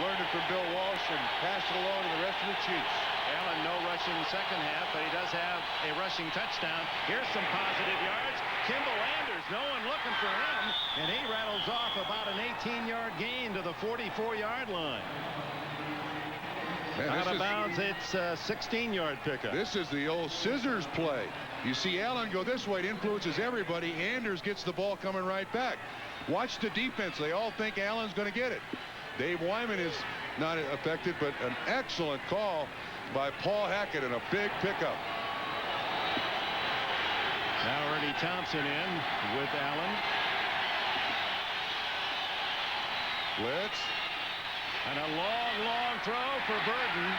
learned it from Bill Walsh, and passed it along to the rest of the Chiefs. Allen, no rushing second half, but he does have a rushing touchdown. Here's some positive yards. Kimball Anders, no one looking for him, and he rattles off about an 18-yard gain to the 44-yard line. Man, out of bounds, it's a 16-yard pickup. This is the old scissors play. You see Allen go this way, it influences everybody. Anders gets the ball coming right back. Watch the defense. They all think Allen's going to get it. Dave Wyman is not affected, but an excellent call by Paul Hackett and a big pickup. Now Ernie Thompson in with Allen. Blitz. And a long throw for Burton.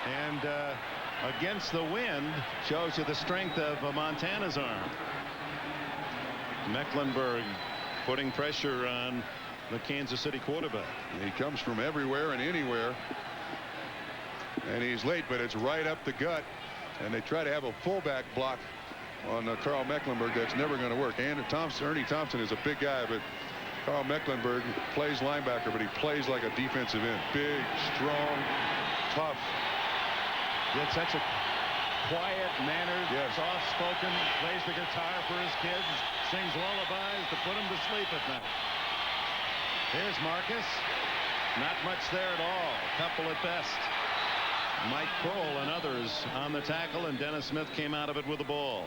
And against the wind shows you the strength of Montana's arm. Mecklenburg putting pressure on the Kansas City quarterback. He comes from everywhere and anywhere. And he's late, but it's right up the gut. And they try to have a fullback block on Carl Mecklenburg. That's never going to work. And Ernie Thompson is a big guy, but Carl Mecklenburg plays linebacker, but he plays like a defensive end. Big, strong, tough. He had such a quiet mannered, soft-spoken, plays the guitar for his kids, sings lullabies to put them to sleep at night. Here's Marcus. Not much there at all. A couple at best. Mike Kroll and others on the tackle, and Dennis Smith came out of it with the ball.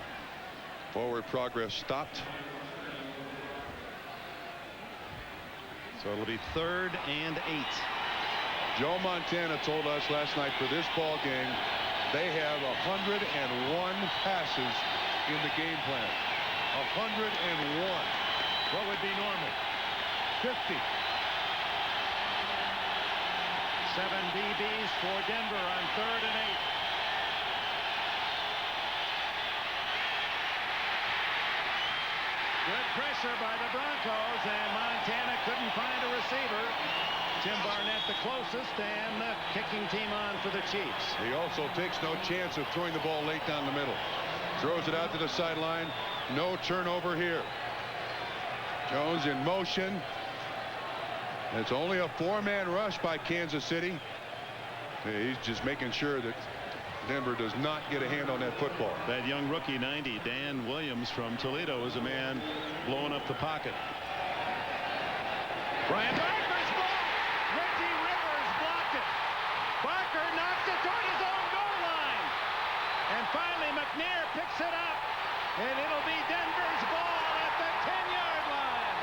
Forward progress stopped. So it'll be 3rd and 8. Joe Montana told us last night for this ball game they have 101 passes in the game plan. 101. What would be normal? 50. 7 DBs for Denver on 3rd and 8. Good pressure by the Broncos, and Montana couldn't find a receiver. Tim Barnett the closest, and the kicking team on for the Chiefs. He also takes no chance of throwing the ball late down the middle. Throws it out to the sideline. No turnover here. Jones in motion. It's only a 4-man rush by Kansas City. He's just making sure that Denver does not get a hand on that football. That young rookie 90, Dan Williams from Toledo, is a man blowing up the pocket. Brian Barker's blocked. Reggie Rivers blocked it. Barker knocked it toward his own goal line. And finally McNair picks it up. And it'll be Denver's ball at the 10-yard line.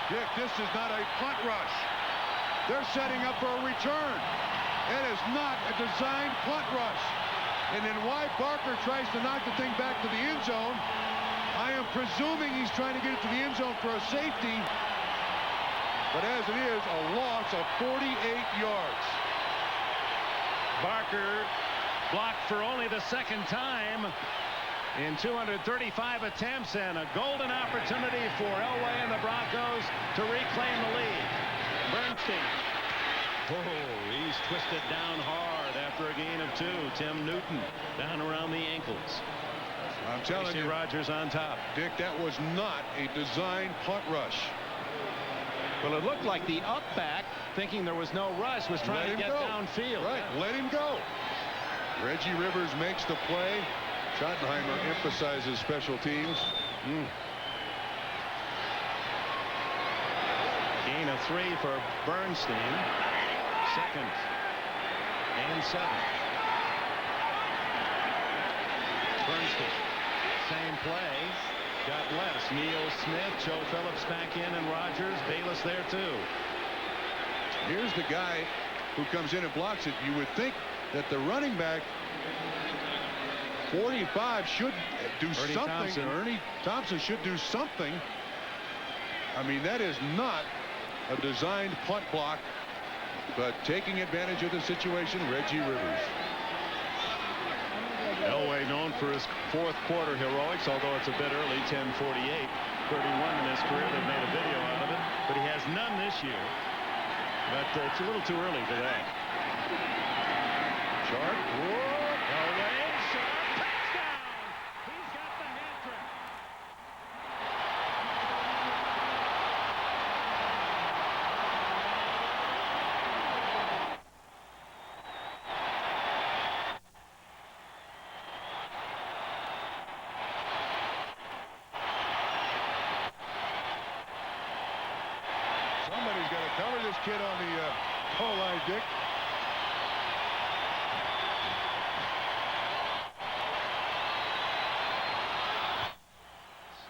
Dick, this is not a punt rush. They're setting up for a return. It is not a designed punt rush. And then why Barker tries to knock the thing back to the end zone, I am presuming he's trying to get it to the end zone for a safety. But as it is, a loss of 48 yards. Barker blocked for only the second time in 235 attempts, and a golden opportunity for Elway and the Broncos to reclaim the lead. Bernstein. Oh, he's twisted down hard after a gain of 2. Tim Newton down around the ankles. I'm telling you, Rogers on top. Dick, that was not a designed punt rush. Well, it looked like the up back, thinking there was no rush, was trying to get downfield. Right, Yeah. let him go. Reggie Rivers makes the play. Schottenheimer emphasizes special teams. Gain of 3 for Bernstein. 2nd and 7. Bernstein, same play. Got less. Neil Smith, Joe Phillips back in, and Rogers. Bayless there too. Here's the guy who comes in and blocks it. You would think that the running back 45 should do something. Thompson. Ernie Thompson should do something. I mean, that is not a designed punt block, but taking advantage of the situation, Reggie Rivers. Elway known for his 4th quarter heroics, although it's a bit early, 10:48. 31 in his career. They've made a video out of it, but he has none this year. But it's a little too early for that. Sharp. Elway, Sharp, touchdown! He's got the hat trick. Somebody's got to cover this kid on the goal line, Dick.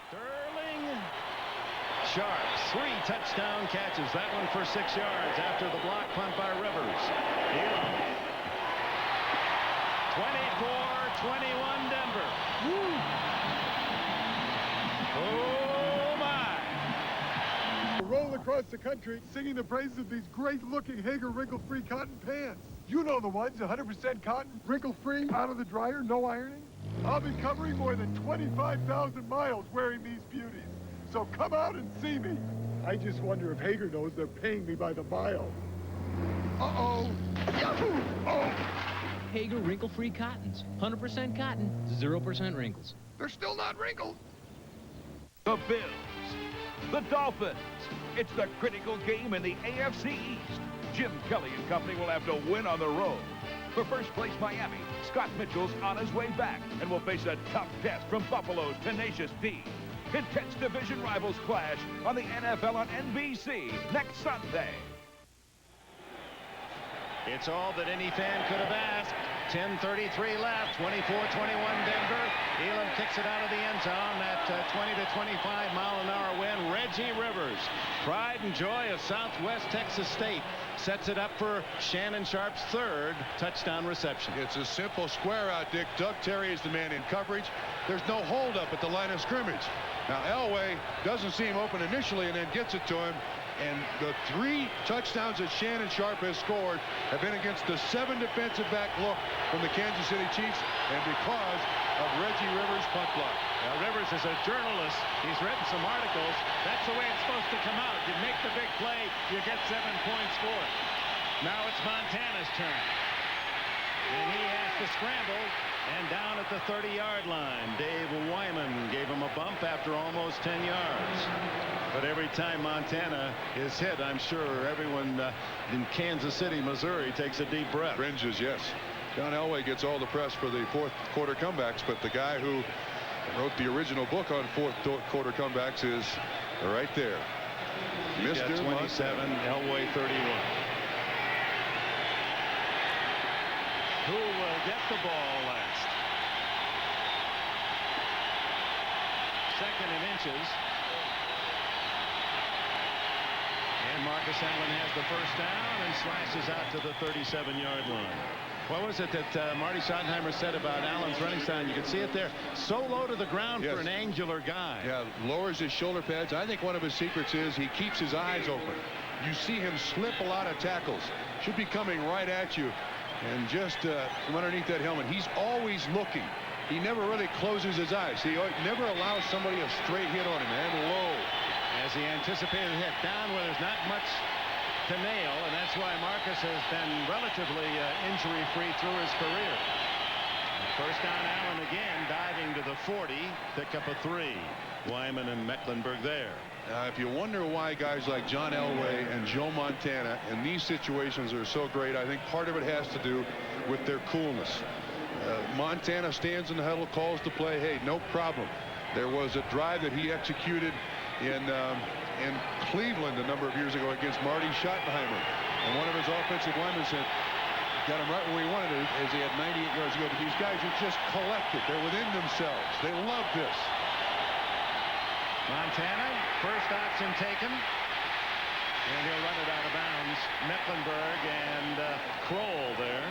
Sterling Sharp, 3 touchdown catches. That one for 6 yards after the block punt by Rivers. 24-21 Denver. Oh my! Roll across the country singing the praises of these great-looking Hager wrinkle-free cotton pants. You know the ones, 100% cotton, wrinkle-free, out of the dryer, no ironing. I'll be covering more than 25,000 miles wearing these beauties. So come out and see me. I just wonder if Hager knows they're paying me by the mile. Uh-oh. Yahoo! Oh! Hager wrinkle-free cottons. 100% cotton, 0% wrinkles. They're still not wrinkled. The Bills, the Dolphins. It's the critical game in the AFC East. Jim Kelly and company will have to win on the road. For first place Miami, Scott Mitchell's on his way back and will face a tough test from Buffalo's tenacious D. Intense division rivals clash on the NFL on NBC next Sunday. It's all that any fan could have asked. 10:33 left, 24-21 Denver. Elam kicks it out of the end zone. That 20 to 25 mile an hour win. Reggie Rivers, pride and joy of Southwest Texas State, sets it up for Shannon Sharp's 3rd touchdown reception. It's a simple square out, Dick. Doug Terry is the man in coverage. There's no holdup at the line of scrimmage. Now Elway doesn't seem open initially and then gets it to him. And the 3 touchdowns that Shannon Sharp has scored have been against the 7 defensive back look from the Kansas City Chiefs, and because of Reggie Rivers' punt block. Now, Rivers is a journalist. He's written some articles. That's the way it's supposed to come out. You make the big play, you get 7 points for it. Now it's Montana's turn. And he has to scramble, and down at the 30-yard line, Dave Wyman gave him a bump after almost 10 yards. But every time Montana is hit, I'm sure everyone in Kansas City, Missouri, takes a deep breath. Fringes, yes. John Elway gets all the press for the 4th quarter comebacks, but the guy who wrote the original book on 4th quarter comebacks is right there. He's got 27, Elway 31. Who will get the ball last? 2nd and inches. and Marcus Allen has the first down and slashes out to the 37-yard line. What was it that Marty Schottenheimer said about Allen's running style? You can see it there. So low to the ground for an angular guy. Yeah, lowers his shoulder pads. I think one of his secrets is he keeps his eyes open. You see him slip a lot of tackles. Should be coming right at you. And just from underneath that helmet, he's always looking. He never really closes his eyes. He never allows somebody a straight hit on him, and low. As he anticipated hit down where there's not much to nail, and that's why Marcus has been relatively injury-free through his career. First down, Allen again diving to the 40, pick up a 3. Wyman and Mecklenburg there. If you wonder why guys like John Elway and Joe Montana in these situations are so great, I think part of it has to do with their coolness. Montana stands in the huddle, calls the play. Hey, no problem. There was a drive that he executed in Cleveland a number of years ago against Marty Schottenheimer, and one of his offensive linemen said, got him right where he wanted it, as he had 98 yards to go. But these guys are just collected. They're within themselves. They love this. Montana, first option taken, and he'll run it out of bounds. Mecklenburg and Kroll there.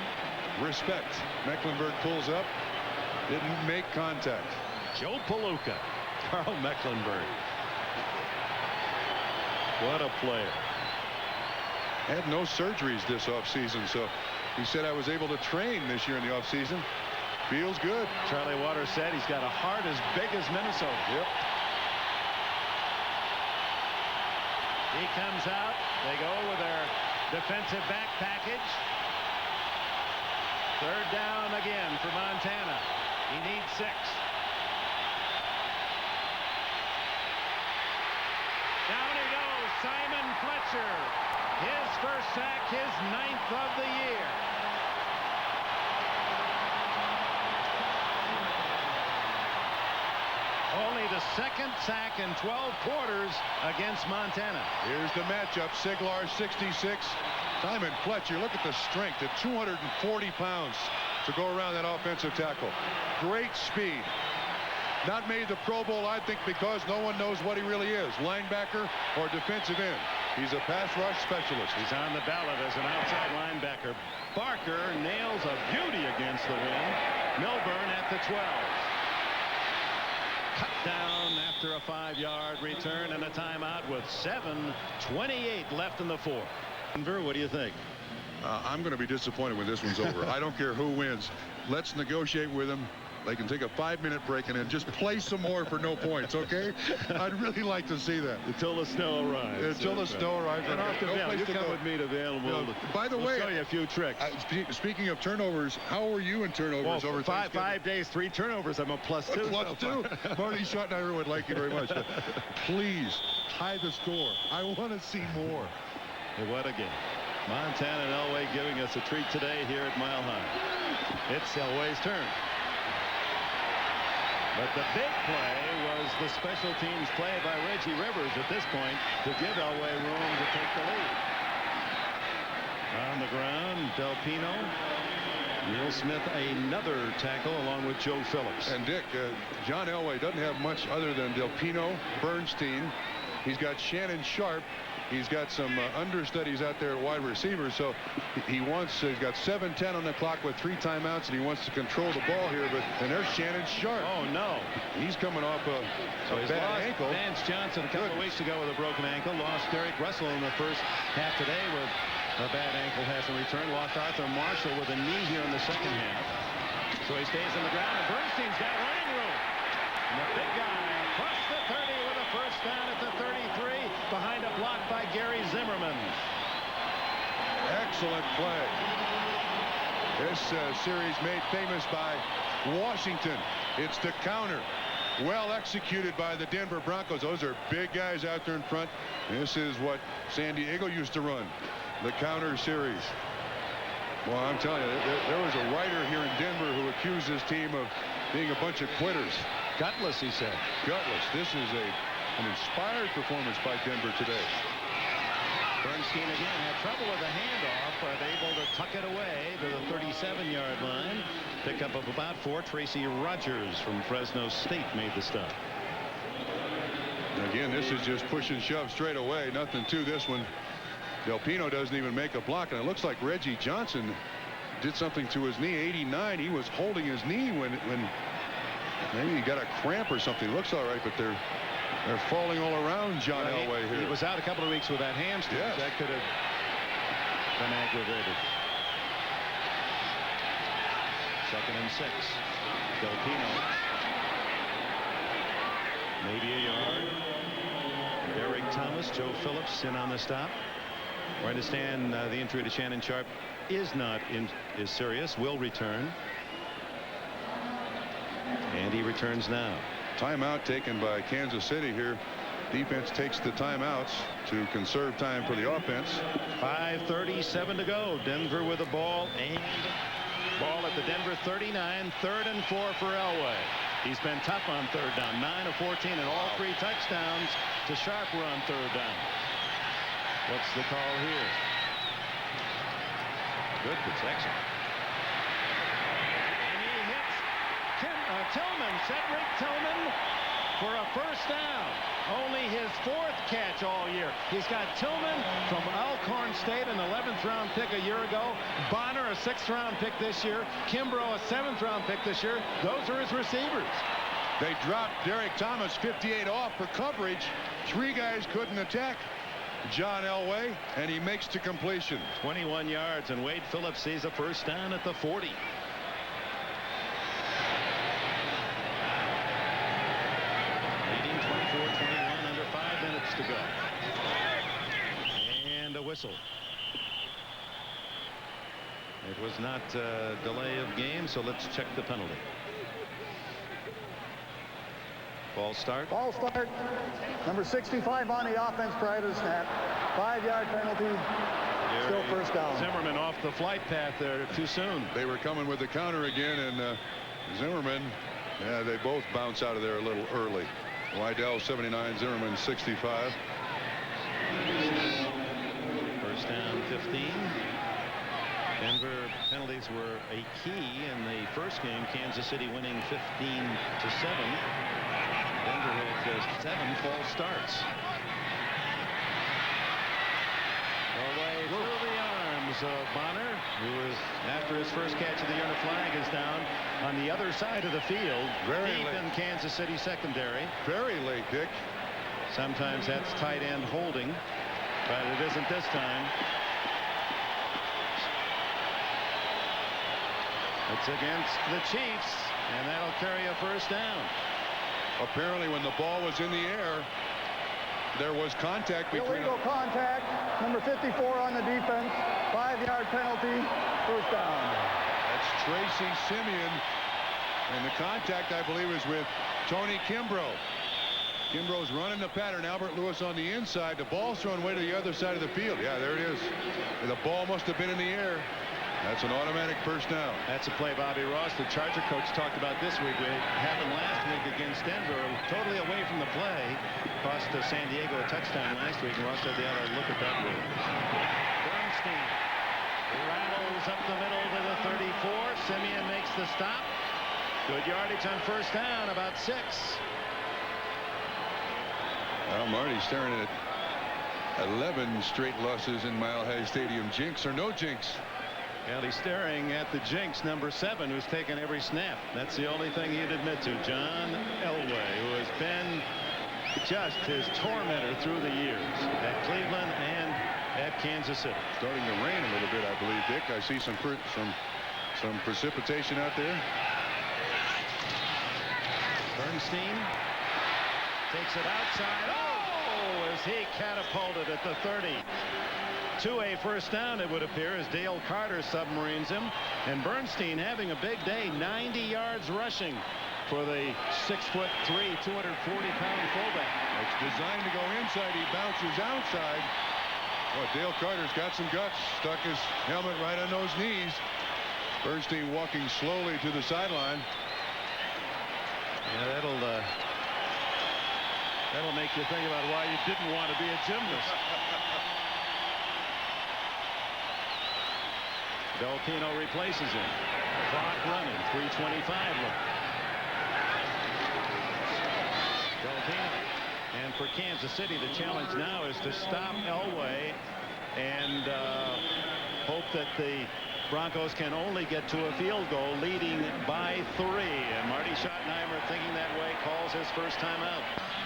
Respect. Mecklenburg pulls up, didn't make contact. Joe Palooka, Carl Mecklenburg. What a player. Had no surgeries this offseason, so he said, I was able to train this year in the offseason. Feels good. Charlie Waters said he's got a heart as big as Minnesota. Yep. He comes out. They go with their defensive back package. Third down again for Montana. He needs 6. Down he goes, Simon Fletcher. His first sack, his 9th of the year. Only the 2nd sack in 12 quarters against Montana. Here's the matchup. Siglar 66. Simon Fletcher, look at the strength at 240 pounds to go around that offensive tackle. Great speed. Not made the Pro Bowl, I think, because no one knows what he really is, linebacker or defensive end. He's a pass rush specialist. He's on the ballot as an outside linebacker. Barker nails a beauty against the wind. Milburn at the 12. Cut down after a 5-yard return and a timeout with 7:28 left in the 4th. Denver, what do you think? I'm going to be disappointed when this one's over. I don't care who wins. Let's negotiate with them. They can take a 5-minute break and then just play some more for no points, okay? I'd really like to see that. Until the snow arrives. Until the snow arrives. And off the Vail. You come with me to Vail. By the way, we'll show you a few tricks. Speaking of turnovers, how are you in turnovers over Thanksgiving? 5 days, 3 turnovers. I'm a +2. +2. Marty Schottenheimer would like you very much. Please, tie the score. I want to see more. What a game. Montana and Elway giving us a treat today here at Mile High. It's Elway's turn. But the big play was the special teams play by Reggie Rivers at this point to give Elway room to take the lead. On the ground, Del Pino. Neil Smith another tackle along with Joe Phillips. And Dick, John Elway doesn't have much other than Del Pino, Bernstein. He's got Shannon Sharp. He's got some understudies out there at wide receiver, so he's got 7:10 on the clock with 3 timeouts, and he wants to control the ball here. And there's Shannon Sharp. Oh no, he's coming off a bad ankle. Vance Johnson a couple of weeks ago with a broken ankle. Lost Derek Russell in the first half today with a bad ankle, hasn't returned. Lost Arthur Marshall with a knee here in the second half. So he stays on the ground, and Bernstein's got running room. And the big guy across the 30 with a first down at the 33 behind a block by Gary Zimmerman. Excellent play. This series made famous by Washington. It's the counter. Well executed by the Denver Broncos. Those are big guys out there in front. This is what San Diego used to run. The counter series. Well, I'm telling you, there was a writer here in Denver who accused his team of being a bunch of quitters. Gutless, he said. Gutless. This is an inspired performance by Denver today. Bernstein again had trouble with the handoff, but able to tuck it away to the 37-yard line. Pickup of about 4. Tracy Rogers from Fresno State made the stop. Again, this is just push and shove straight away. Nothing to this one. Del Pino doesn't even make a block, and it looks like Reggie Johnson did something to his knee. 89. He was holding his knee when maybe he got a cramp or something. Looks all right, but they're falling all around John Elway here. He was out a couple of weeks with that hamstring. Yes. That could have been aggravated. 2nd and 6. Del Pino. Maybe a yard. Derek Thomas, Joe Phillips in on the stop. We understand the injury to Shannon Sharp is serious. Will return. And he returns now. Timeout taken by Kansas City here. Defense takes the timeouts to conserve time for the offense. 5:37 to go. Denver with the ball, and ball at the Denver 39. 3rd and 4 for Elway. He's been tough on 3rd down. 9 of 14, and all 3 touchdowns to Sharp were on 3rd down. What's the call here? Good protection. And he hits Tillman, Cedric Tillman, for a 1st down. Only his 4th catch all year. He's got Tillman from Alcorn State, an 11th round pick a year ago. Bonner, a 6th round pick this year. Kimbrough, a 7th round pick this year. Those are his receivers. They dropped Derek Thomas 58 off for coverage. 3 guys couldn't attack John Elway, and he makes the completion. 21 yards, and Wade Phillips sees a 1st down at the 40. Leading 24-21, under 5 minutes to go. And a whistle. It was not a delay of game, so let's check the penalty. Ball start. Ball start. Number 65 on the offense prior to the snap. 5-yard penalty. Still 1st down. Zimmerman off the flight path there too soon. They were coming with the counter again, and Zimmerman, yeah, they both bounce out of there a little early. Wydell 79, Zimmerman 65. 1st down 15. Denver penalties were a key in the 1st game. Kansas City winning 15-7. Denver had 7 false starts. Away through the arms of Bonner, who was, after his 1st catch of the year, and a flag is down on the other side of the field. Very deep late. in Kansas City secondary. Very late, Dick. Sometimes that's tight end holding, but it isn't this time. It's against the Chiefs, and that'll carry a 1st down. Apparently, when the ball was in the air, there was contact between Illegal contact. Number 54 on the defense. 5-yard penalty. 1st down. That's Tracy Simeon, and the contact, I believe, is with Tony Kimbrough. Kimbrough's running the pattern. Albert Lewis on the inside. The ball's thrown way to the other side of the field. Yeah, there it is. The ball must have been in the air. That's an automatic 1st down. That's a play Bobby Ross, the Charger coach, talked about this week. It happened last week against Denver. Totally away from the play. Cost San Diego a touchdown last week, and Ross said they ought to look at that rule. Bernstein rattles up the middle to the 34. Simeon makes the stop. Good yardage on 1st down, about 6. Well, Marty's staring at 11 straight losses in Mile High Stadium. Jinx or no jinx? Well, he's staring at the jinx, number 7, who's taken every snap. That's the only thing he'd admit to. John Elway, who has been just his tormentor through the years at Cleveland and at Kansas City. Starting to rain a little bit, I believe, Dick. I see some precipitation out there. Bernstein takes it outside. Oh, as he catapulted at the 30. To a 1st down, it would appear, as Dale Carter submarines him. And Bernstein having a big day, 90 yards rushing for the 6'3", 240-pound fullback. It's designed to go inside. He bounces outside. Well, Dale Carter's got some guts. Stuck his helmet right on those knees. Bernstein walking slowly to the sideline. Yeah, that'll make you think about why you didn't want to be a gymnast. Del Pino replaces him. Clock running. 3:25 left. Del Pino. And for Kansas City, the challenge now is to stop Elway and hope that the Broncos can only get to a field goal, leading by 3. And Marty Schottenheimer, thinking that way, calls his first timeout.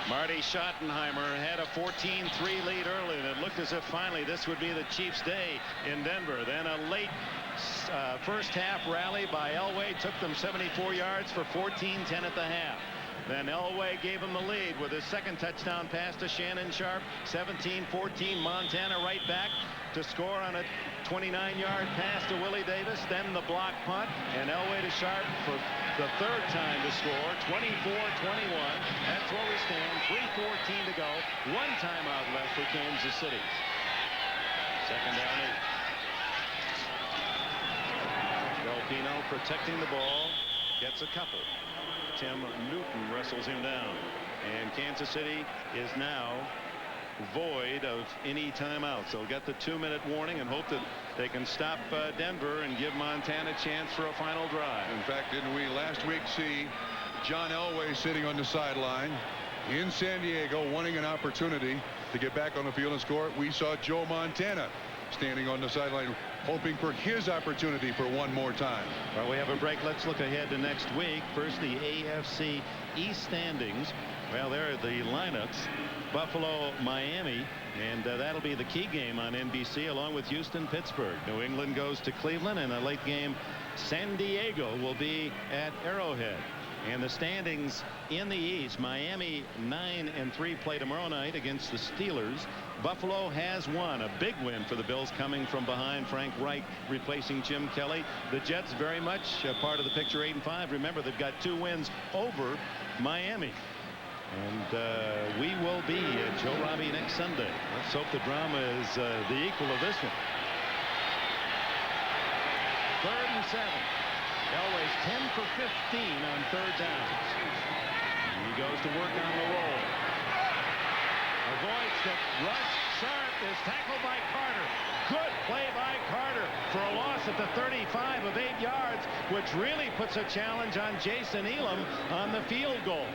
Marty Schottenheimer had a 14-3 lead early, and it looked as if finally this would be the Chiefs' day in Denver. Then a late first half rally by Elway took them 74 yards for 14-10 at the half. Then Elway gave him the lead with his second touchdown pass to Shannon Sharp. 17-14, Montana right back to score on a 29-yard pass to Willie Davis. Then the block punt, and Elway to Sharp for the third time to score. 24-21. That's where we stand. 3:14 to go. One timeout left for Kansas City. Second down 8. Delpino protecting the ball. Gets a couple. Tim Newton wrestles him down. And Kansas City is now void of any timeouts. They'll get the 2-minute warning and hope that they can stop Denver and give Montana a chance for a final drive. In fact, didn't we last week see John Elway sitting on the sideline in San Diego wanting an opportunity to get back on the field and score? We saw Joe Montana standing on the sideline hoping for his opportunity for one more time. Well, we have a break. Let's look ahead to next week. First, the AFC East standings. Well, there are the lineups. Buffalo, Miami, and that'll be the key game on NBC, along with Houston, Pittsburgh. New England goes to Cleveland, and a late game, San Diego will be at Arrowhead. And the standings in the East, Miami 9-3 play tomorrow night against the Steelers. Buffalo has won, a big win for the Bills coming from behind. Frank Reich replacing Jim Kelly. The Jets very much a part of the picture, 8-5. Remember, they've got 2 wins over Miami. And we will be at Joe Robbie next Sunday. Let's hope the drama is the equal of this one. 3rd and 7. Elway's 10 for 15 on 3rd downs. He goes to work on the roll. Avoids the rush. Sharp is tackled by Carter. Good play by Carter for a loss at the 35 of 8 yards, which really puts a challenge on Jason Elam on the field goal.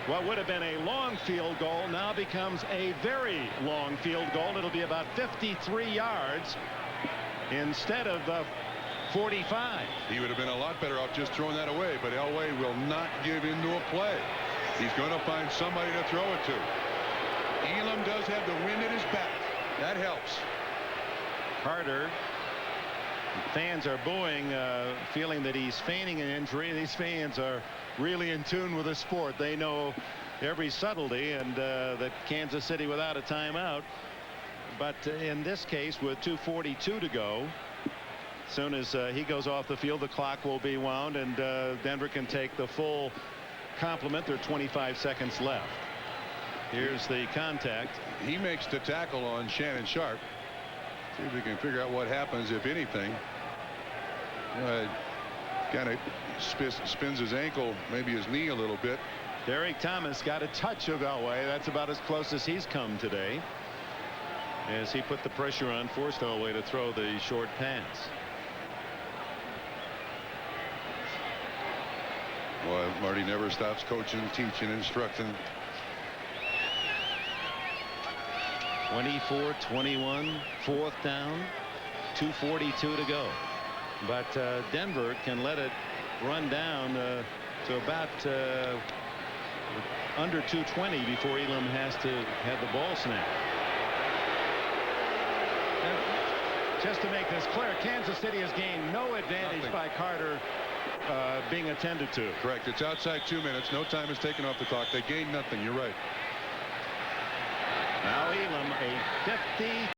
What would have been a long field goal now becomes a very long field goal. It'll be about 53 yards instead of the 45. He would have been a lot better off just throwing that away, but Elway will not give into a play. He's going to find somebody to throw it to. Elam does have the wind at his back. That helps. Carter. Fans are booing, feeling that he's feigning an injury. These fans are really in tune with the sport. They know every subtlety, and that Kansas City without a timeout. But in this case, with 2:42 to go, as soon as he goes off the field, the clock will be wound, and Denver can take the full complement. There are 25 seconds left. Here's the contact. He makes the tackle on Shannon Sharp. See if we can figure out what happens, if anything. Kind of spins his ankle, maybe his knee a little bit. Derek Thomas got a touch of Elway. That's about as close as he's come today, as he put the pressure on, forced Elway to throw the short pass. Boy, Marty never stops coaching, teaching, instructing. 24-21, 4th down, 2:42 to go. But Denver can let it run down to about under 2:20 before Elam has to have the ball snapped. And just to make this clear, Kansas City has gained no advantage by Carter being attended to. Correct. It's outside 2 minutes. No time is taken off the clock. They gained nothing. You're right. Now Elam, a